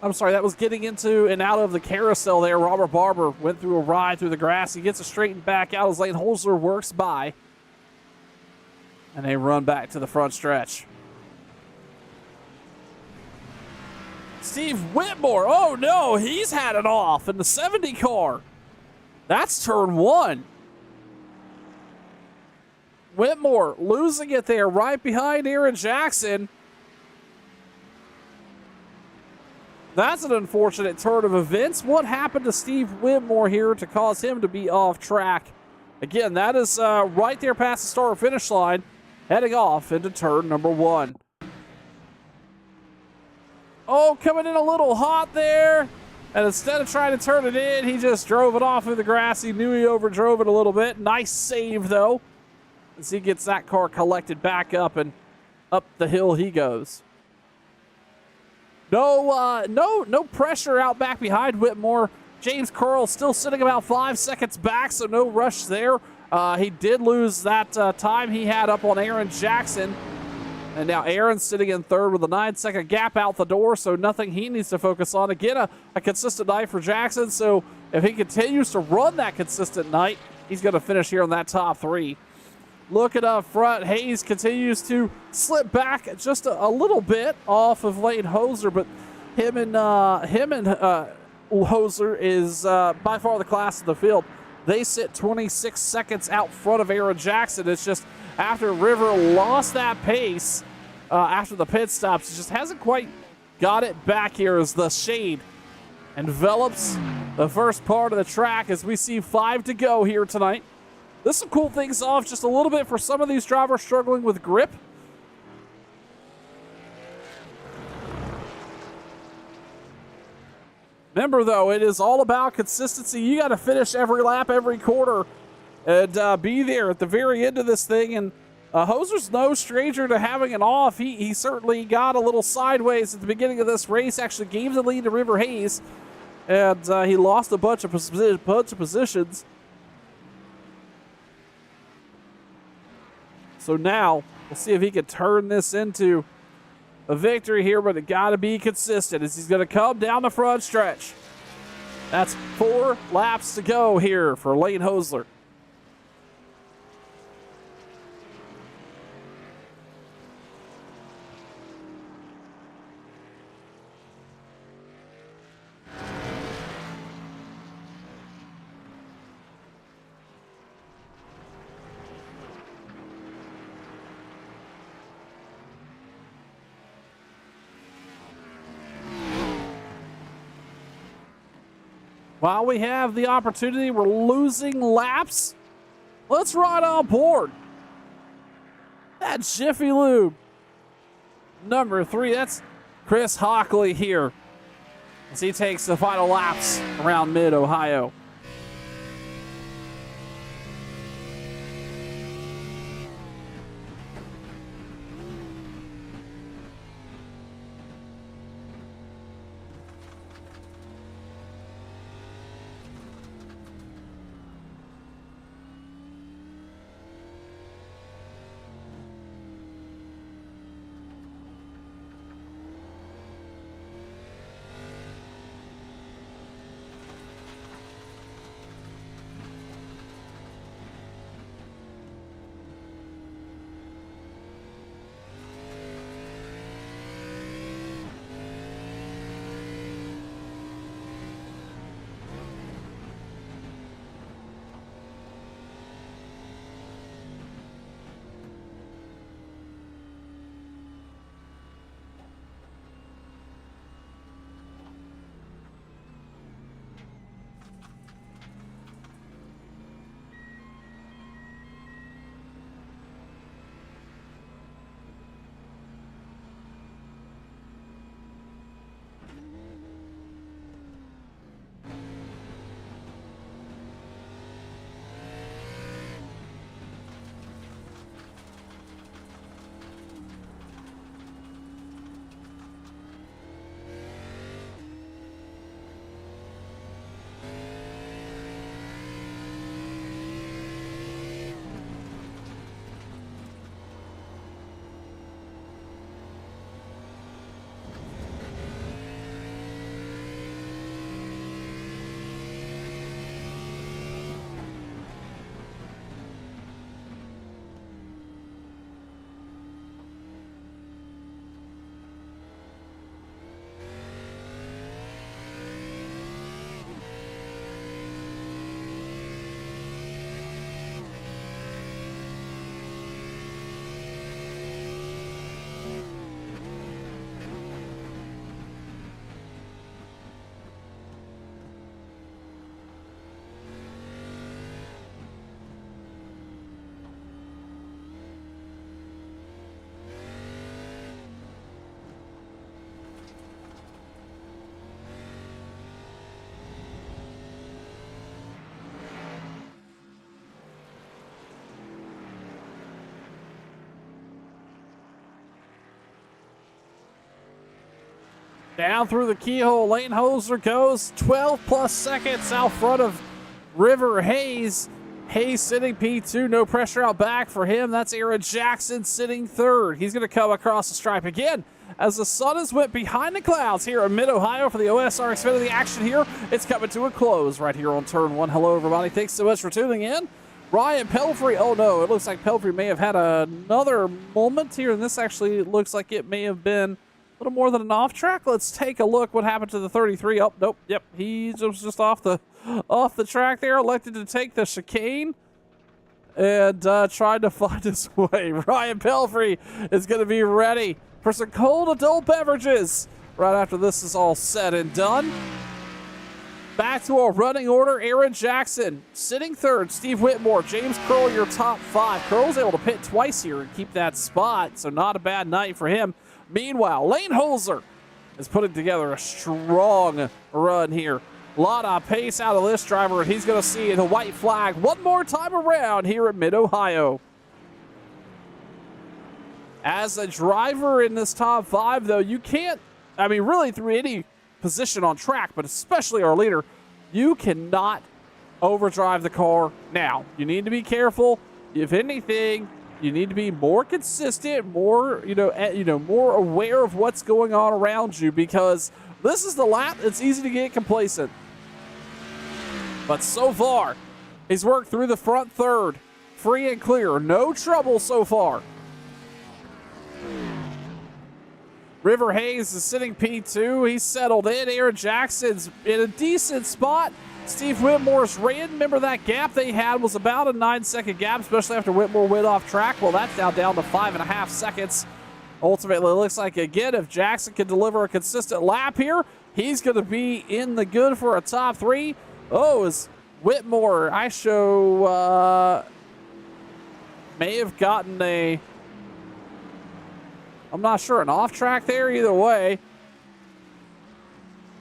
I'm sorry, that was getting into and out of the carousel there. Robert Barber went through a ride through the grass. He gets it straightened back out as Lane Holzer works by. And they run back to the front stretch. Steve Whitmore, oh no, he's had it off in the 70 car. That's turn 1. Whitmore losing it there right behind Aaron Jackson. That's an unfortunate turn of events. What happened to Steve Whitmore here to cause him to be off track? Again, that is right there past the start-finish line, heading off into turn number 1. Oh, coming in a little hot there. And instead of trying to turn it in, he just drove it off through the grass. He knew he overdrove it a little bit. Nice save, though, as he gets that car collected back up, and up the hill he goes. No pressure out back behind Whitmore. James Curl still sitting about 5 seconds back, so no rush there. He did lose that time he had up on Aaron Jackson. And now Aaron's sitting in third with a 9-second gap out the door, so nothing he needs to focus on. Again, a consistent night for Jackson, so if he continues to run that consistent night, he's going to finish here on that top 3. Looking up front, Hayes continues to slip back just a little bit off of Lane Hoser, but him and Hoser is by far the class of the field. They sit 26 seconds out front of Aaron Jackson. It's just after River lost that pace after the pit stops, it just hasn't quite got it back here as the shade envelops the first part of the track as we see 5 to go here tonight. This will cool things off just a little bit for some of these drivers struggling with grip. Remember, though, it is all about consistency. You got to finish every lap, every quarter, and be there at the very end of this thing. And Hoser's no stranger to having an off. He certainly got a little sideways at the beginning of this race, actually gave the lead to River Hayes, and he lost a bunch of positions. So now, we'll see if he can turn this into a victory here, but it got to be consistent as he's going to come down the front stretch. That's 4 laps to go here for Lane Hosler. while we have the opportunity, we're losing laps. Let's ride on board that Jiffy Lube. Number 3, that's Chris Hockley here as he takes the final laps around Mid-Ohio. Down through the keyhole, Lane Holzer goes 12 plus seconds out front of River Hayes. Hayes sitting P2, no pressure out back for him. That's Aaron Jackson sitting third. He's going to come across the stripe again as the sun has went behind the clouds here in Mid-Ohio for the OSR Xfinity action here. It's coming to a close right here on turn 1. Hello, everybody. Thanks so much for tuning in. Ryan Pelfrey, oh no, it looks like Pelfrey may have had another moment here, and this actually looks like it may have been a little more than an off track. Let's take a look what happened to the 33. Oh, nope. Yep. He was just off the track there, elected to take the chicane and tried to find his way. Ryan Pelfrey is going to be ready for some cold adult beverages right after this is all said and done. Back to our running order. Aaron Jackson sitting third. Steve Whitmore, James Curl, your top 5. Curl's able to pit twice here and keep that spot, so not a bad night for him. Meanwhile, Lane Holzer is putting together a strong run here. A lot of pace out of this driver, and he's going to see the white flag one more time around here at Mid-Ohio. As a driver in this top 5, though, you can't, I mean, really through any position on track, but especially our leader, you cannot overdrive the car now. You need to be careful. If anything, you need to be more consistent, more, more aware of what's going on around you, because this is the lap. It's easy to get complacent. But so far, he's worked through the front third, free and clear. No trouble so far. River Hayes is sitting P2. He's settled in. Aaron Jackson's in a decent spot. Steve Whitmore's ran. Remember that gap they had was about a 9-second gap, especially after Whitmore went off track. Well, that's now down to 5.5 seconds. Ultimately, it looks like, again, if Jackson can deliver a consistent lap here, he's going to be in the good for a top 3. Oh, is Whitmore, I show, may have gotten I'm not sure, an off track there either way.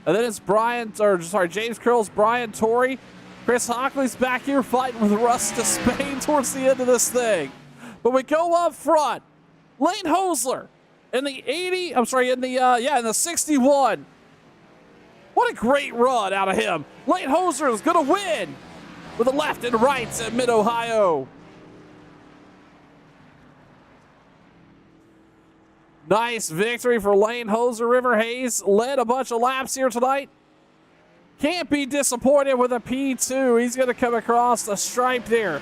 And then it's James Curls, Brian Torrey. Chris Hockley's back here fighting with Russ to Spain towards the end of this thing. But we go up front. Lane Hosler in the in the 61. What a great run out of him. Lane Hosler is going to win with the left and rights at Mid-Ohio. Nice victory for Lane Hosler. River Hayes led a bunch of laps here tonight. Can't be disappointed with a P2. He's going to come across the stripe there.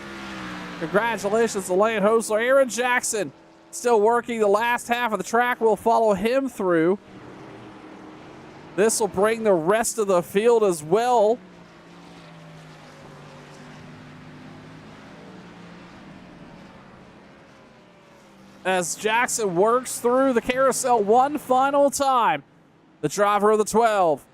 Congratulations to Lane Hosler. Aaron Jackson still working the last half of the track. We'll follow him through. This will bring the rest of the field as well. As Jackson works through the carousel one final time. The driver of the 12.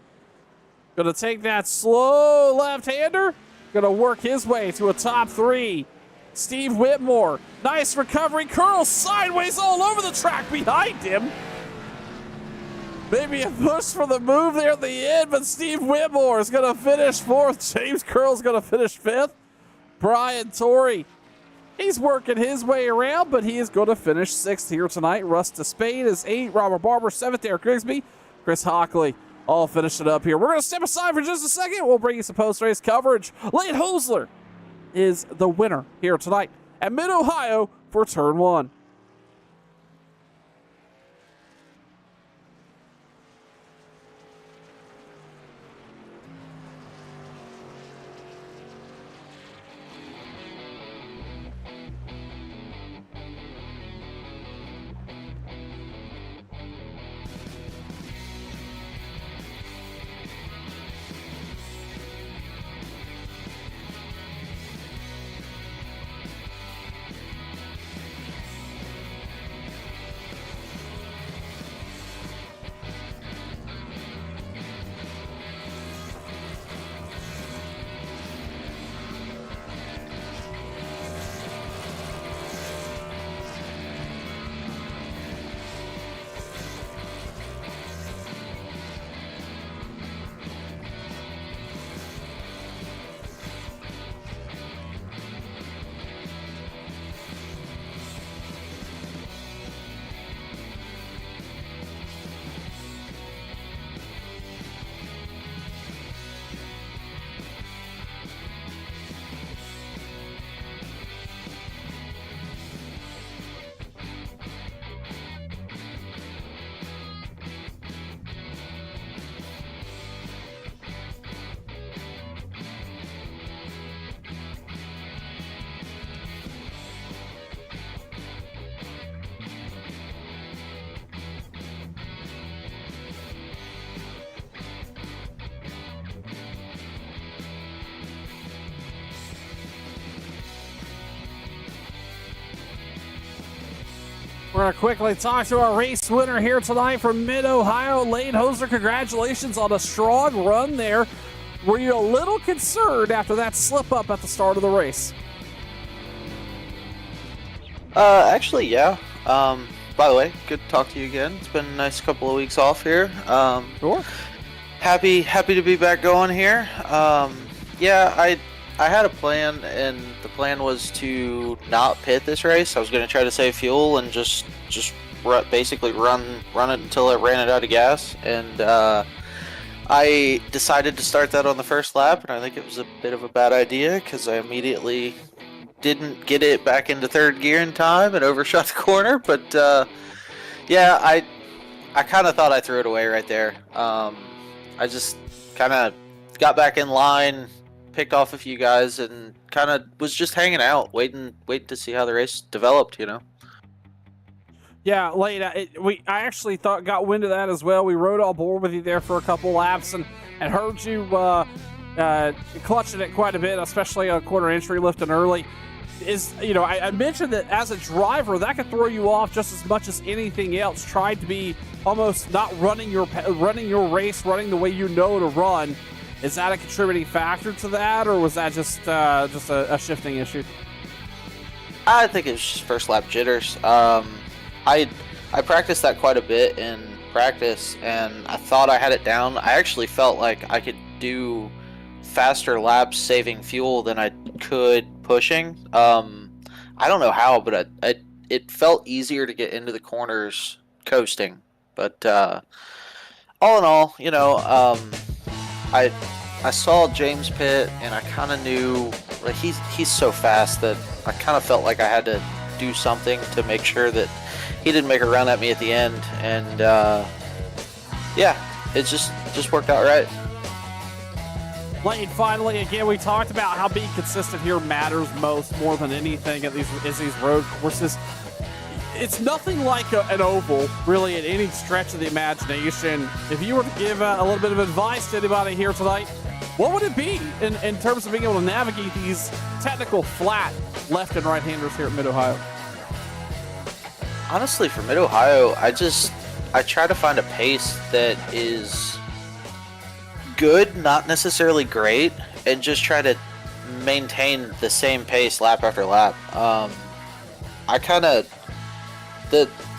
Going to take that slow left-hander. Going to work his way to a top 3. Steve Whitmore. Nice recovery. Curls sideways all over the track behind him. Maybe a push for the move there at the end, but Steve Whitmore is going to finish 4th. James Curls going to finish 5th. Brian Torrey. He's working his way around, but he is going to finish 6th here tonight. Russ Despain is 8. Robert Barber 7th. Eric Grigsby. Chris Hockley. All finish it up here. We're going to step aside for just a second. We'll bring you some post-race coverage. Lane Hosler is the winner here tonight at Mid-Ohio for Turn 1. We're going to quickly talk to our race winner here tonight from Mid-Ohio, Lane Hosler. Congratulations on a strong run there. Were you a little concerned after that slip-up at the start of the race? Actually, yeah. By the way, good to talk to you again. It's been a nice couple of weeks off here. Sure. Happy to be back going here. Yeah, I had a plan, and the plan was to not pit this race. I was going to try to save fuel and just basically run it until I ran it out of gas. And I decided to start that on the first lap, and I think it was a bit of a bad idea because I immediately didn't get it back into third gear in time and overshot the corner. But yeah, I kind of thought I threw it away right there. I just kind of got back in line, picked off a few guys, and kind of was just hanging out, waiting to see how the race developed, you know. Yeah, Lane, I actually got wind of that as well. We rode on board with you there for a couple laps and heard you clutching it quite a bit, especially on quarter entry, lifting early. I mentioned that as a driver, that could throw you off just as much as anything else. Tried to be almost not running your race, running the way you know to run. Is that a contributing factor to that, or was that just a shifting issue? I think it's just first lap jitters. I practiced that quite a bit in practice, and I thought I had it down. I actually felt like I could do faster laps saving fuel than I could pushing. I don't know how, but it felt easier to get into the corners coasting. But all in all, I saw James pit, and I kind of knew, like, he's so fast that I kind of felt like I had to do something to make sure that he didn't make a run at me at the end. And yeah, it just worked out right. Lane, finally, again, we talked about how being consistent here matters more than anything at these road courses. It's nothing like an oval, really, at any stretch of the imagination. If you were to give a little bit of advice to anybody here tonight, what would it be in terms of being able to navigate these technical flat left and right-handers here at Mid-Ohio? Honestly, for Mid-Ohio, I try to find a pace that is good, not necessarily great, and just try to maintain the same pace lap after lap. I kind of...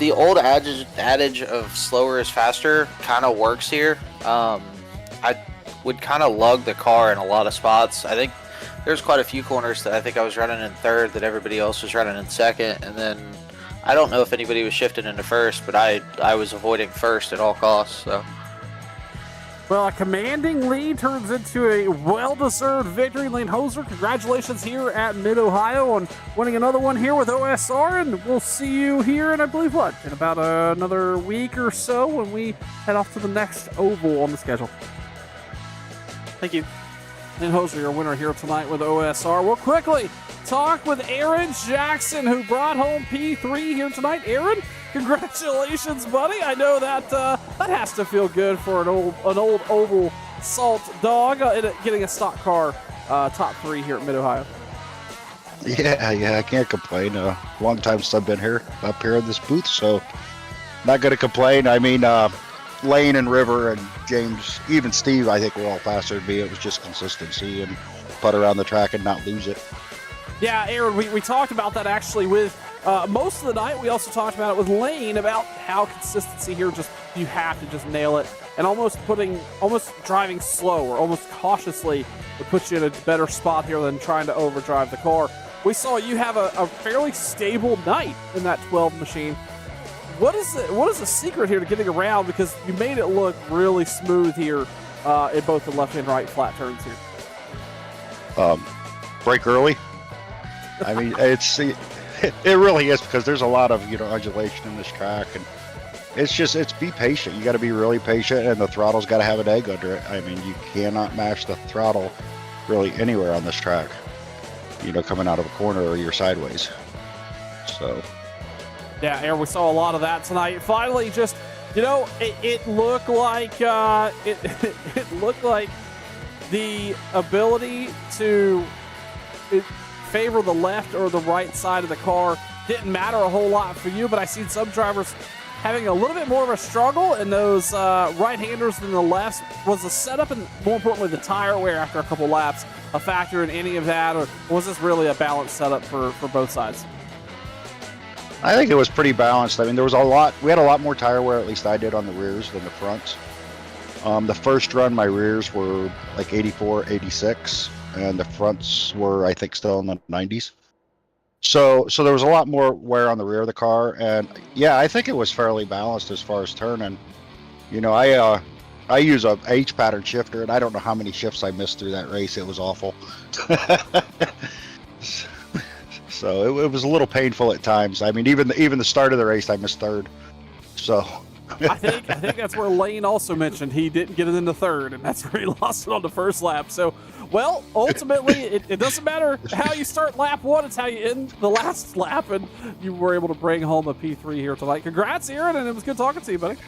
The old adage of slower is faster kind of works here. I would kind of lug the car in a lot of spots. I think there's quite a few corners that I think I was running in third that everybody else was running in second, and then I don't know if anybody was shifting into first, but I was avoiding first at all costs. So. Well, a commanding lead turns into a well-deserved victory. Lane Hoser, congratulations here at Mid-Ohio on winning another one here with OSR, and we'll see you here in, I believe, in about another week or so when we head off to the next oval on the schedule. Thank you. Lane Hoser, your winner here tonight with OSR. We'll quickly talk with Aaron Jackson, who brought home P3 here tonight. Aaron, congratulations, buddy. I know that that has to feel good for an old oval salt dog getting a stock car top 3 here at Mid-Ohio. Yeah, I can't complain. Long time since I've been here, up here in this booth, so not going to complain. I mean, Lane and River and James, even Steve, I think were all faster than me. It was just consistency and putt around the track and not lose it. Yeah, Aaron, we talked about that actually with most of the night. We also talked about it with Lane about how consistency here, just you have to just nail it, and almost driving slow or almost cautiously would put you in a better spot here than trying to overdrive the car. We saw you have a fairly stable night in that 12 machine. What is the secret here to getting around? Because you made it look really smooth here in both the left and right flat turns here. Break early. I mean, it really is, because there's a lot of undulation in this track, and it's be patient. You got to be really patient, and the throttle's got to have an egg under it. I mean, you cannot mash the throttle really anywhere on this track. Coming out of a corner or you're sideways. So. Yeah, Aaron, we saw a lot of that tonight. Finally, just it looked like it looked like the ability to favor the left or the right side of the car didn't matter a whole lot for you, but I seen some drivers having a little bit more of a struggle in those right-handers than the lefts. Was the setup and, more importantly, the tire wear after a couple laps a factor in any of that, or was this really a balanced setup for both sides? I think it was pretty balanced. I mean, we had a lot more tire wear, at least I did, on the rears than the fronts. The first run, my rears were like 84, 86, and the fronts were, I think, still in the 90s. So there was a lot more wear on the rear of the car, and yeah, I think it was fairly balanced as far as turning. I use a H pattern shifter, and I don't know how many shifts I missed through that race. It was awful. So it was a little painful at times. I mean, even the start of the race, I missed third. So I think that's where Lane also mentioned he didn't get it into third, and that's where he lost it on the first lap. So, well, ultimately, it doesn't matter how you start lap 1; it's how you end the last lap, and you were able to bring home a P3 here tonight. Congrats, Aaron, and it was good talking to you, buddy.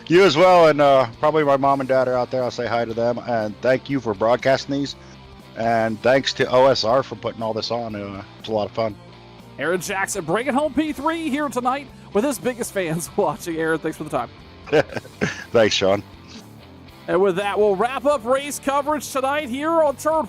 You as well, and probably my mom and dad are out there. I'll say hi to them, and thank you for broadcasting these. And thanks to OSR for putting all this on. It's a lot of fun. Aaron Jackson bringing home P3 here tonight with his biggest fans watching. Aaron, thanks for the time. Thanks, Sean. And with that, we'll wrap up race coverage tonight here on Turn